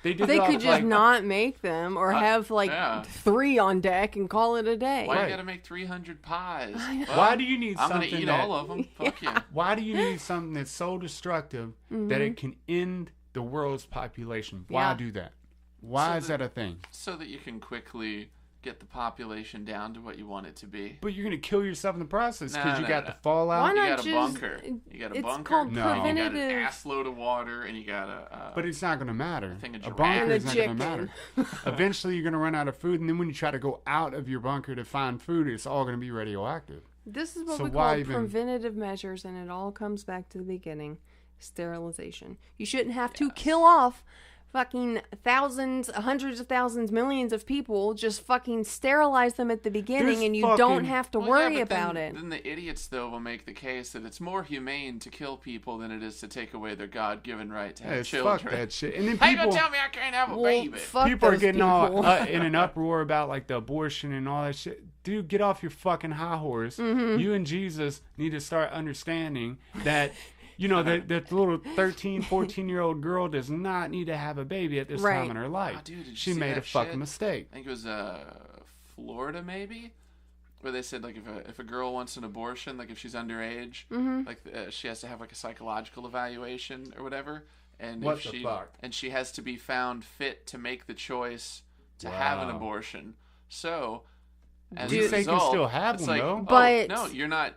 They did They it off, could just like, not make them or have yeah. 3 on deck and call it a day. Why Right. you got to make 300 pies? Why do you need I'm something gonna eat that, all of them. Fuck yeah. Why do you need something that's so destructive that it can end the world's population? Why Yeah. do that? Why So is that a thing? So that you can quickly get the population down to what you want it to be. But you're gonna kill yourself in the process because No, you no, got no. the fallout. Why You not got a just- bunker. You got a it's bunker. called No. You got an preventative. ass load of water, and you got a. But it's not gonna matter. thing of A giraffe. bunker And is a not gonna chicken. matter. Eventually, you're gonna run out of food, and then when you try to go out of your bunker to find food, it's all gonna be radioactive. This is what So we why call even- preventative measures, and it all comes back to the beginning. Sterilization. You shouldn't have to kill off fucking thousands, hundreds of thousands, millions of people. Just fucking sterilize them at the beginning, There's and you fucking- don't have to Well, worry yeah, but about then, it. Then the idiots, though, will make the case that it's more humane to kill people than it is to take away their God-given right to have Hey, children. fuck that shit. And then How you people, gonna tell me I can't have a Well, baby? fuck people are those getting people. all in an uproar about, like, the abortion and all that shit. Dude, get off your fucking high horse. Mm-hmm. You and Jesus need to start understanding that, that little 13, 14-year-old girl does not need to have a baby at this Right. time in her life. Oh, dude, did you She see made that a fucking shit? mistake. I think it was Florida, maybe, where they said, like, if a girl wants an abortion, like if she's underage, like she has to have like a psychological evaluation or whatever, and What if the she fuck? and she has to be found fit to make the choice to have an Wow. abortion. So. As Dude, a they can result, still have it's them, like, though. oh, But- no,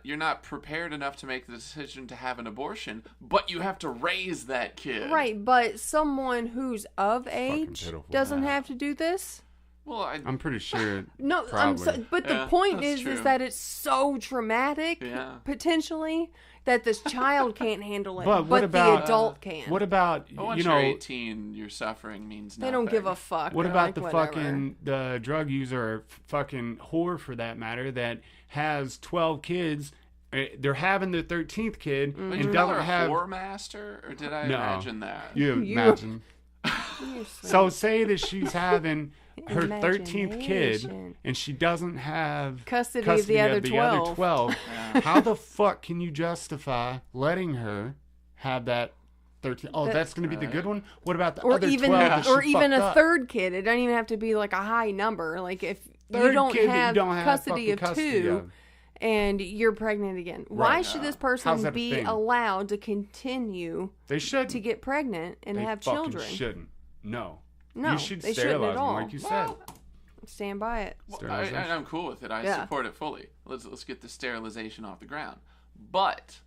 you're not prepared enough to make the decision to have an abortion, but you have to raise that kid. Right, but someone who's of age pitiful. doesn't have to do this. Well, I'm pretty sure. No, Probably. but Yeah, the point that's is true. that it's so traumatic, Yeah. potentially, that this child can't handle it, But what the about adult can. What about But once you're 18, your suffering means They nothing. don't give a fuck. What They're about like, the whatever. fucking the drug user or fucking whore for that matter that has 12 kids? They're having their 13th kid Would and you call doesn't her a have. whore master, or did I No. imagine that? You imagine. Seriously. So say that she's having her 13th kid Imagination. and she doesn't have Custody of the other 12. How the fuck can you justify letting her have that 13? Oh, that's going to be the good one? What about the or other even 12 that or she even fucked a up? third kid. It doesn't even have to be like a high number. Like if you Third don't kid that have you don't have custody fucking of custody 2 of. and you're pregnant again, why Right. should this How's person that a be thing? allowed to continue They should to get pregnant and they have fucking children? shouldn't. No. No, you should they shouldn't sterilize at them all. like you said. Stand by it. Well, Sterilization. I'm cool with it. I Yeah. support it fully. Let's get the sterilization off the ground. But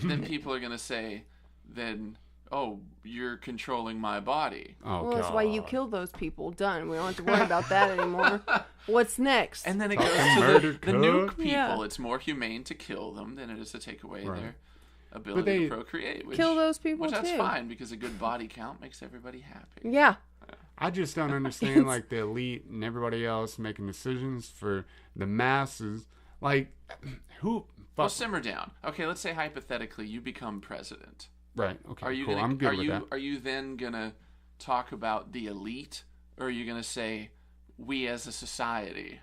then people are gonna say, then, oh, you're controlling my body. Oh, Well, that's why you God. killed those people. Done. We don't have to worry about that anymore. What's next? And then it goes Fucking to murder the nuke code. people. Yeah. It's more humane to kill them than it is to take away Right. ability to procreate. Kill those people that's too. fine, because a good body count makes everybody happy. Yeah. I just don't understand, like, the elite and everybody else making decisions for the masses. Like, who... Well, simmer down. Okay, let's say hypothetically you become president. Right, okay, Are you cool. gonna, I'm good are with you, that. Are you then going to talk about the elite? Or are you going to say, we as a society?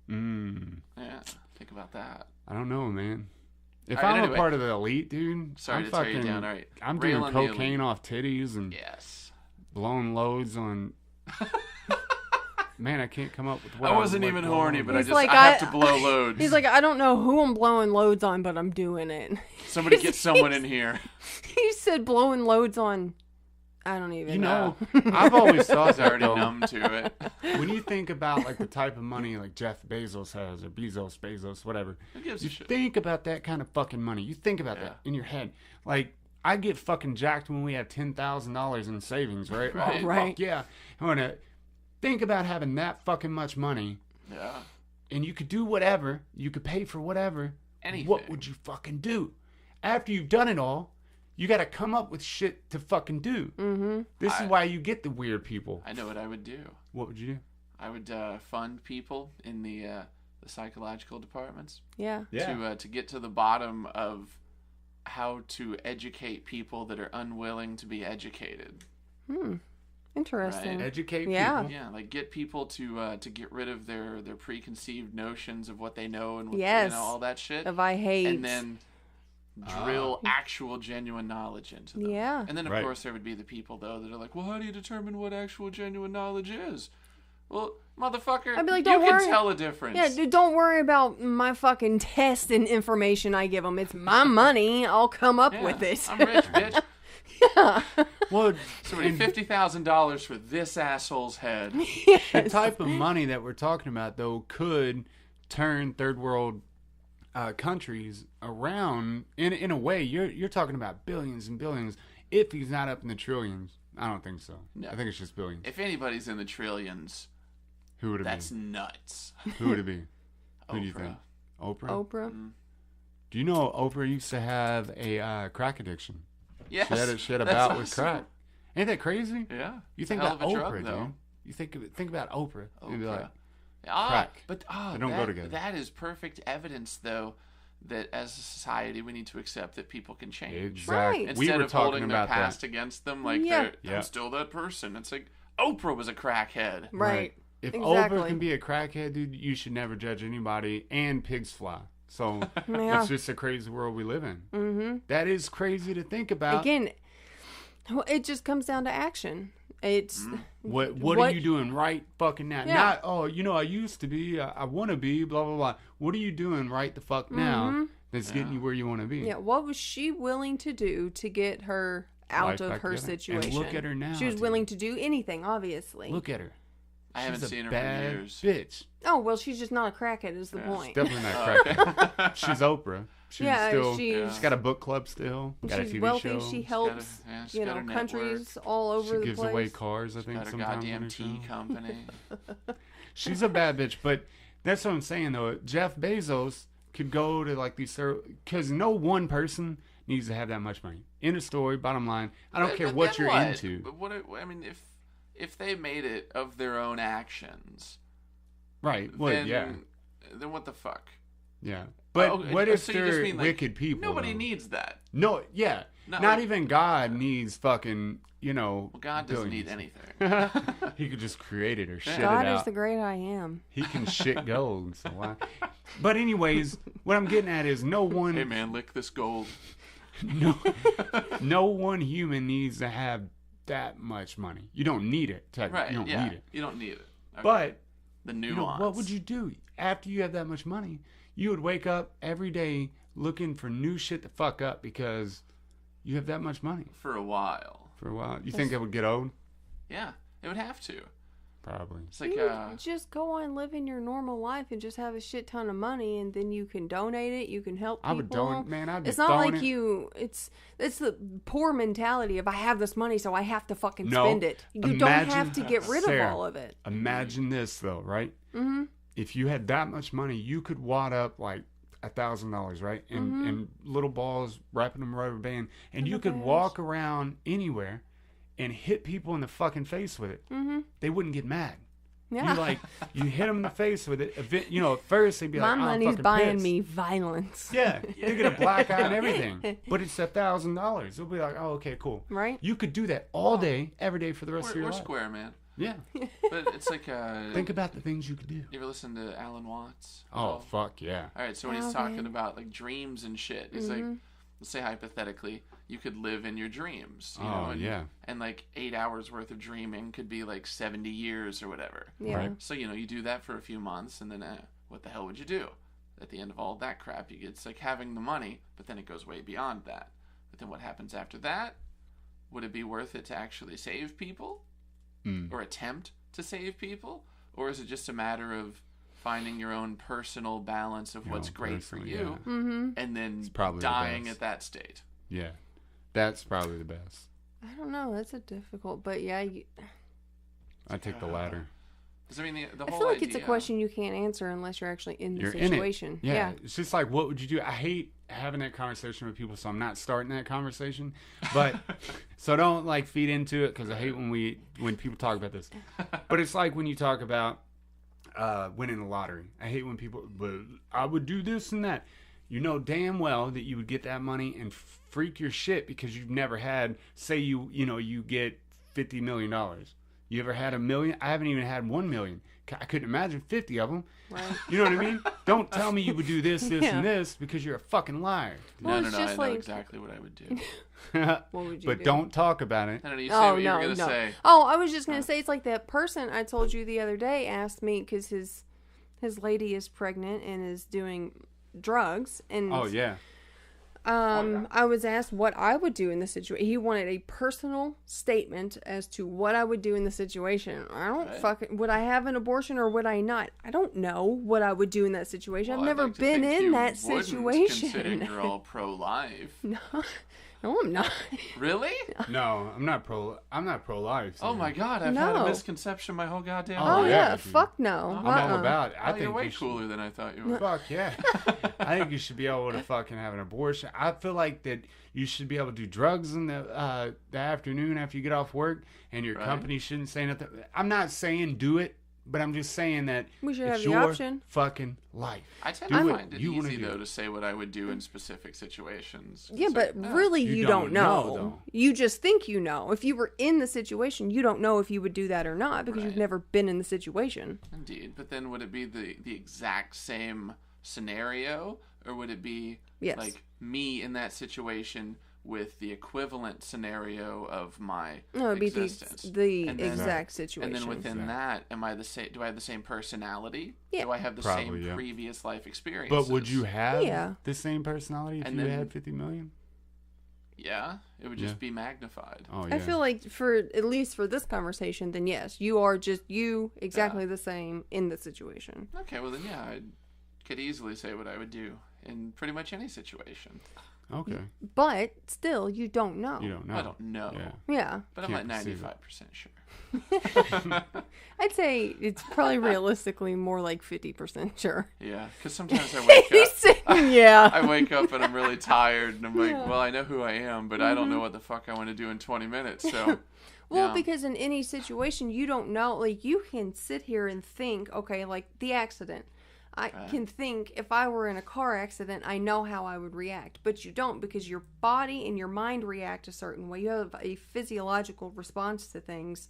Yeah, think about that. I don't know, man. If All right, I'm anyway. a part of the elite, dude, Sorry I'm to tear you down. All right. I'm Rail doing on the elite. cocaine off titties and Yes. blowing loads on... Man, I can't come up with what I wasn't what even blowing horny, on. but He's I like, have to blow loads. He's like, I don't know who I'm blowing loads on, but I'm doing it. Somebody get someone in here. He said blowing loads on. I don't even You know. know, I've always thought He's that, already though. numb to it. When you think about, like, the type of money like Jeff Bezos has, or Bezos, whatever, Who gives you a shit? think about that kind of fucking money. You think about that in your head. Like, I get fucking jacked when we have $10,000 in savings, right? Right. Oh, Right. fuck yeah. I want to think about having that fucking much money, Yeah. and you could do whatever. You could pay for whatever. Anything. What would you fucking do? After you've done it all, you got to come up with shit to fucking do. Mm-hmm. This is why you get the weird people. I know what I would do. What would you do? I would fund people in the psychological departments Yeah. to get to the bottom of how to educate people that are unwilling to be educated. Interesting. Right. Educate Yeah. people. Yeah, like get people to get rid of their preconceived notions of what they know and what, Yes. all that shit. If I hate. And then drill actual genuine knowledge into them. Yeah. And then of Right. course there would be the people though that are like, well, how do you determine what actual genuine knowledge is? Well, motherfucker, I'd be like, you don't can worry. tell a difference. Yeah, dude, don't worry about my fucking test and information I give them. It's my money. I'll come up Yeah, with it. I'm rich, bitch. Well, Somebody $50,000 for this asshole's head. the type of money that we're talking about, though, could turn third world countries around in a way. You're talking about billions and billions. If he's not up in the trillions, I don't think so. No. I think it's just billions. If anybody's in the trillions, Who would it that's be? nuts. Who would it be? Who do you Oprah. think? Oprah. Oprah. Do you know Oprah used to have a crack addiction? Yes. She had a that's bout with awesome. crack. Ain't that crazy? Yeah. You think Hell about of a Oprah, drug, dude. though. You think about Oprah. You'd be like, Ah, crack. But They don't go together. That is perfect evidence, though, that as a society we need to accept that people can change. exactly. Right. We Instead were of talking holding their about past that. against them, like Yeah. I'm still that person. It's like Oprah was a crackhead. Right. If Exactly. Oprah can be a crackhead, dude, you should never judge anybody. And pigs fly. So Yeah. it's just a crazy world we live in. Mm-hmm. That is crazy to think about. Again, it just comes down to action. It's What are you doing right fucking now? Yeah. Not, I used to be, I want to be, blah, blah, blah. What are you doing right the fuck now that's getting you where you want to be? Yeah, what was she willing to do to get her out Life of back her together. And situation? look at her now, She was dude. willing to do anything, obviously. Look at her. I haven't She's a seen her bad for years. bitch. Oh, well, she's just not a crackhead is the point. Definitely not crackhead. She's Oprah. She's Yeah, still, she's- she's got a book club still. Got a She's TV wealthy. show. She helps, she's got her network. countries all over She the gives place. away cars, I think, Got her sometimes. on goddamn her tea show. company. She's a bad bitch, but that's what I'm saying, though. Jeff Bezos could go to, like, these... Because no one person needs to have that much money. End of story, bottom line. I don't care But what then you're what? into. But what? I mean, if they made it of their own actions, Right. Well, then, yeah. then what the fuck? Yeah. But Oh, what if so you just they're mean, like, wicked people? Nobody though? needs that. No, yeah. Not Not like- even God needs fucking, Well, God doesn't need billions. anything. He could just create it or shit God it is out. the great I am. He can shit gold. So why? But anyways, what I'm getting at is no one, Hey man, lick this gold. no one human needs to have that much money. You don't need it. Technically. Right? You don't yeah. need it. You don't need it. Okay. But the you nuance. know, what would you do after you have that much money? You would wake up every day looking for new shit to fuck up because you have that much money for a while? for a while. You think it would get old? Yeah, it would have to. Probably. It's like You would just go on living your normal life and just have a shit ton of money, and then you can donate it. You can help people. I would donate, man. I'd be It's not throwing like it. you. It's the poor mentality of I have this money, so I have to fucking No. spend it. You don't Imagine- have to get rid Sarah, of all of it. Imagine this though, right? Mm-hmm. If you had that much money, you could wad up like $1,000, right? And Mm-hmm. and little balls, wrapping them rubber band, and you the could bears. walk around anywhere and hit people in the fucking face with it. Mm-hmm. They wouldn't get mad. Yeah. You hit them in the face with it. At first they'd be My like, "I'm money's fucking buying pissed." me violence. Yeah, you get a black eye and everything, but it's $1,000. They'll be like, "Oh, okay, cool." Right? You could do that all day, every day for the rest of your We're life. square, man. Yeah. But it's like Think about the things you could do. you ever listen to Alan Watts? Oh, fuck yeah. All right, so when he's Okay. talking about like dreams and shit, he's like, let's say hypothetically, you could live in your dreams, you know, Oh, and, yeah. and like 8 hours worth of dreaming could be like 70 years or whatever. Yeah. Right. So you do that for a few months, and then what the hell would you do? At the end of all that crap, it's like having the money, but then it goes way beyond that. But then what happens after that? Would it be worth it to actually save people, or attempt to save people, or is it just a matter of finding your own personal balance of Your what's own great for personal, you, yeah. Mm-hmm. and then probably the dying best. at that state? Yeah. That's probably the best. I don't know. That's a difficult, but yeah. I take the latter. Because I mean, the I whole feel like idea, it's a question you can't answer unless you're actually in the You're in it. situation. Yeah. It's just like, what would you do? I hate having that conversation with people, so I'm not starting that conversation. But so don't like feed into it, because I hate when people talk about this. But it's like when you talk about winning the lottery. I hate when people, but I would do this and that. You know damn well that you would get that money and freak your shit because you've never had. Say you get $50 million. You ever had $1 million? I haven't even had 1 million. I couldn't imagine 50 of them. Right. You know what I mean? Don't tell me you would do this, Yeah. and this, because you're a fucking liar. Well, No, it's I just know like- exactly what I would do. What would you But do? don't talk about it. I don't know. You say Oh what you were no, gonna no. say. Oh, I was just gonna say it's like that person I told you the other day asked me because his lady is pregnant and is doing drugs, and Oh yeah. I was asked what I would do in the situation. He wanted a personal statement as to what I would do in the situation. I don't Right. fucking would I have an abortion or would I not? I don't know what I would do in that situation. Well, I've never I'd like to been think in you that wouldn't, situation. Considering you're all pro-life. No, I'm not. Really? No, I'm not pro-life. Oh my god, I've had No. a misconception my whole goddamn Oh, Oh life. yeah, dude. fuck no. I'm all about it. I Oh, think you're way you should- cooler than I thought you were. Fuck yeah. I think you should be able to fucking have an abortion. I feel like that you should be able to do drugs in the afternoon after you get off work, and your Right. company shouldn't say nothing. I'm not saying do it, but I'm just saying that We should it's have the your option. fucking life. I tend Do to what find it you wanna easy, do. though, to say what I would do in specific situations. Yeah, It's but like, no. really You you don't don't know, know. though. You just think you know. If you were in the situation, you don't know if you would do that or not because you've Right. never been in the situation. Indeed, but then would it be the exact same scenario, or would it be Yes. like me in that situation with the equivalent scenario of my No, it'd be existence? the And then- exact situation. And then within Exactly. that, am I the same? Do I have the same personality? Yeah. Do I have the Probably, same yeah. previous life experiences? But would you have Yeah. the same personality if And you then- had 50 million? Yeah, it would just Yeah. be magnified. Oh yeah. I feel like for at least for this conversation, then yes, you are just you exactly the same in the situation. Okay, well then, yeah, I could easily say what I would do in pretty much any situation. Okay. But still, you don't know. You don't know. I don't know, Yeah. Yeah, but I'm Can't like perceive it. 95% sure. I'd say it's probably realistically more like 50% sure. Yeah, because sometimes I wake He's up. saying, yeah. I wake up and I'm really tired, and I'm like, Yeah. Mm-hmm. well, I know who I am, but I don't know what the fuck I want to do in 20 minutes. So, Well, yeah. because in any situation, you don't know. Like, you can sit here and think, okay, like the accident. I can think if I were in a car accident, I know how I would react. But you don't because your body and your mind react a certain way. You have a physiological response to things,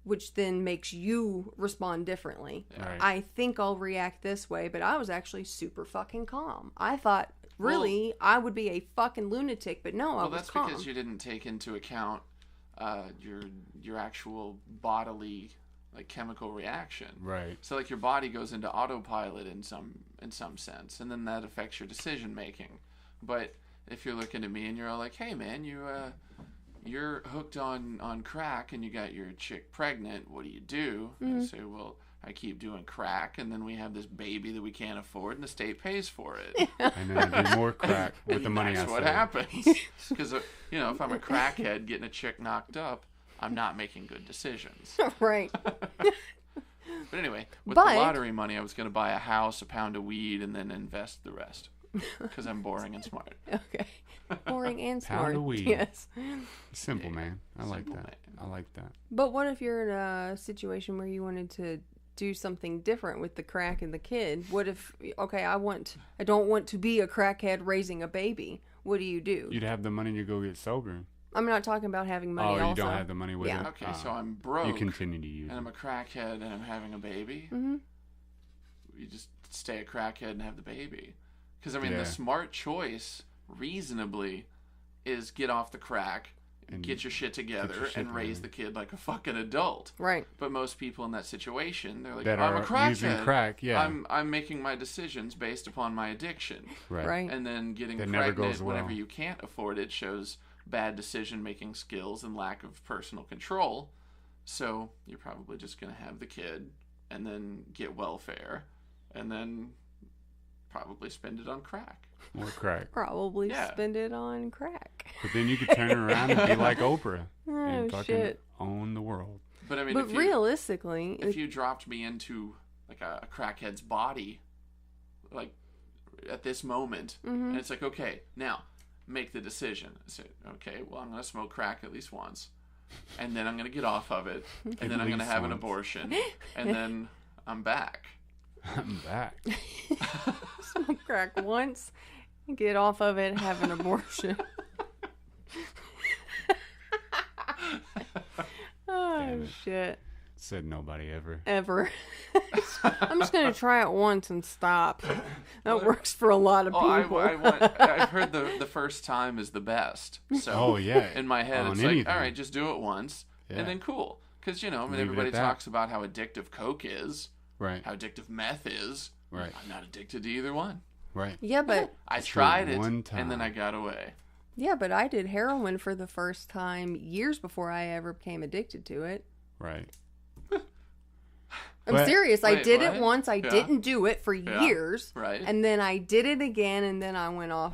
which then makes you respond differently. Right. I think I'll react this way, but I was actually super fucking calm. I thought, really, I would be a fucking lunatic, but no, I well, was that's calm. because you didn't take into account your actual bodily like chemical reaction. Right. So like your body goes into autopilot in some sense, and then that affects your decision making. But if you're looking at me and you're all like, "Hey man, you're hooked on crack and you got your chick pregnant, what do you do?" I say, "Well, I keep doing crack, and then we have this baby that we can't afford, and the state pays for it." And then there'd be more crack with the money That's I what saved. happens. Because if I'm a crackhead getting a chick knocked up, I'm not making good decisions. Right. But anyway, with But- the lottery money, I was going to buy a house, a pound of weed, and then invest the rest. because I'm boring and smart. Okay. Boring and Pound smart. of weed. Yes. Simple, man. I like Simple that. man. I like that. But what if you're in a situation where you wanted to do something different with the crack and the kid? What if, okay, I don't want to be a crackhead raising a baby. What do? You'd have the money to go get sober. I'm not talking about having money Oh, also. you don't have the money with Yeah. it? Okay, so I'm broke. You continue to use and I'm a crackhead and I'm having a baby. Mm-hmm. You just stay a crackhead and have the baby. Because, I mean, Yeah. the smart choice, reasonably, is get off the crack, And get your shit together, your shit and raise together. the kid like a fucking adult. Right. But most people in that situation, they're like, that I'm are a crackhead. using crack, yeah. I'm making my decisions based upon my addiction. Right. And then getting That never pregnant goes whenever well. you can't afford it shows bad decision-making skills and lack of personal control. So you're probably just going to have the kid and then get welfare and then probably spend it on crack. More crack. Probably Yeah. spend it on crack. But then you could turn around and be like Oprah Oh, and fucking shit. own the world. But I mean, But realistically, if you dropped me into like a crackhead's body, like at this moment, and it's like, okay, now make the decision. Say, okay, well, I'm going to smoke crack at least once, and then I'm going to get off of it, and then I'm going to least have an once. abortion, and then I'm back. I'm back. smoke crack once, get off of it, have an abortion. Oh, Damn it. shit. Said nobody ever. Ever. I'm just going to try it once and stop. That works for a lot of Oh, people. I've heard the first time is the best. So Oh, yeah. in my head, On it's anything. like, all right, just do it once, Yeah. and then cool. Because, you know, I mean, Leave it everybody at that. talks about how addictive Coke is, Right. how addictive meth is. Right. I'm not addicted to either one. Right. Yeah, but I Just tried for it, one and then time. I got away. I did heroin for the first time years before I ever became addicted to it. Right. I'm But- serious. I Wait, did what? it once. I Yeah. didn't do it for Yeah. years. Right. And then I did it again, and then I went off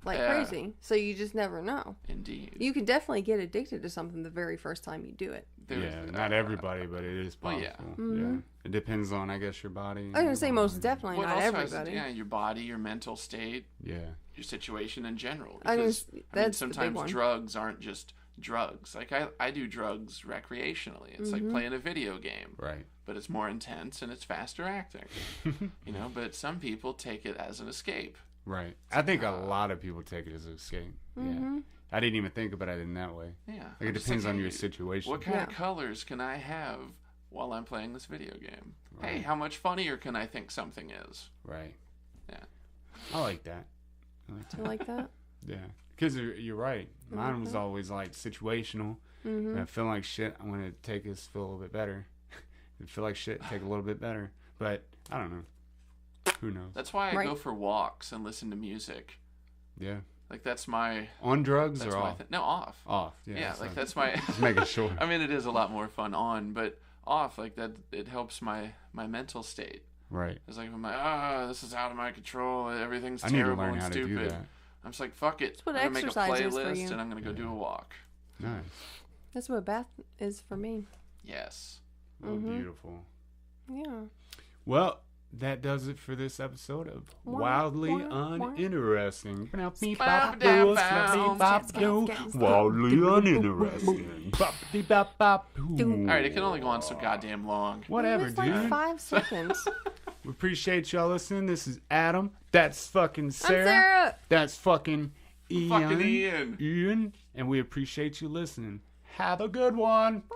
like Yeah. crazy. So you just never know. Indeed. You can definitely get addicted to something the very first time you do it. There's- Yeah, not everybody, but it is Well, possible. yeah. Yeah. It depends on, I guess, your body. I was going to say most definitely Well, it not also has- everybody. yeah, your body, your mental state, Yeah. your situation in general. I Because, just- I mean, that's the big sometimes one. drugs aren't just drugs. Like, I do drugs recreationally. It's like playing a video game. Right. But it's more intense and it's faster acting. You know, but some people take it as an escape. Right. I think a lot of people take it as an escape. Yeah. I didn't even think about it in that way. Yeah. Like, I'm it just depends on thinking, your situation. What kind of Yeah. colors can I have while I'm playing this video game? Hey, Right. how much funnier can I think something is? Right. Yeah. I like that. You like that? Yeah. Because you're right. Mine was always like situational. And I feel like shit, I'm going to take this, feel a little bit better. I feel like shit, take a little bit better. But I don't know. Who knows? That's why I Right. go for walks and listen to music. Yeah. Like, that's my... On drugs That's or my off? No, off. Off. Yeah. Yeah, so like, that's my... Just making sure. I mean, it is a lot more fun on, but off, like, that, it helps my mental state. Right. It's like, I'm like, this is out of my control. Everything's I need to terrible learn and how to stupid. do that. I'm just like, fuck it. what I'm going to make a exercise is for playlist you. and I'm going to go do a walk. Nice. That's what bath is for me. Yes. Oh, beautiful. Yeah. Well, that does it for this episode of Wildly Uninteresting. Wildly uninteresting. All right, it can only go on so goddamn long. Whatever, It's like dude. 5 seconds. We appreciate y'all listening. This is Adam. That's fucking Sarah. I'm Sarah. That's fucking Ian. Fucking Ian. Ian. And we appreciate you listening. Have a good one. Bye.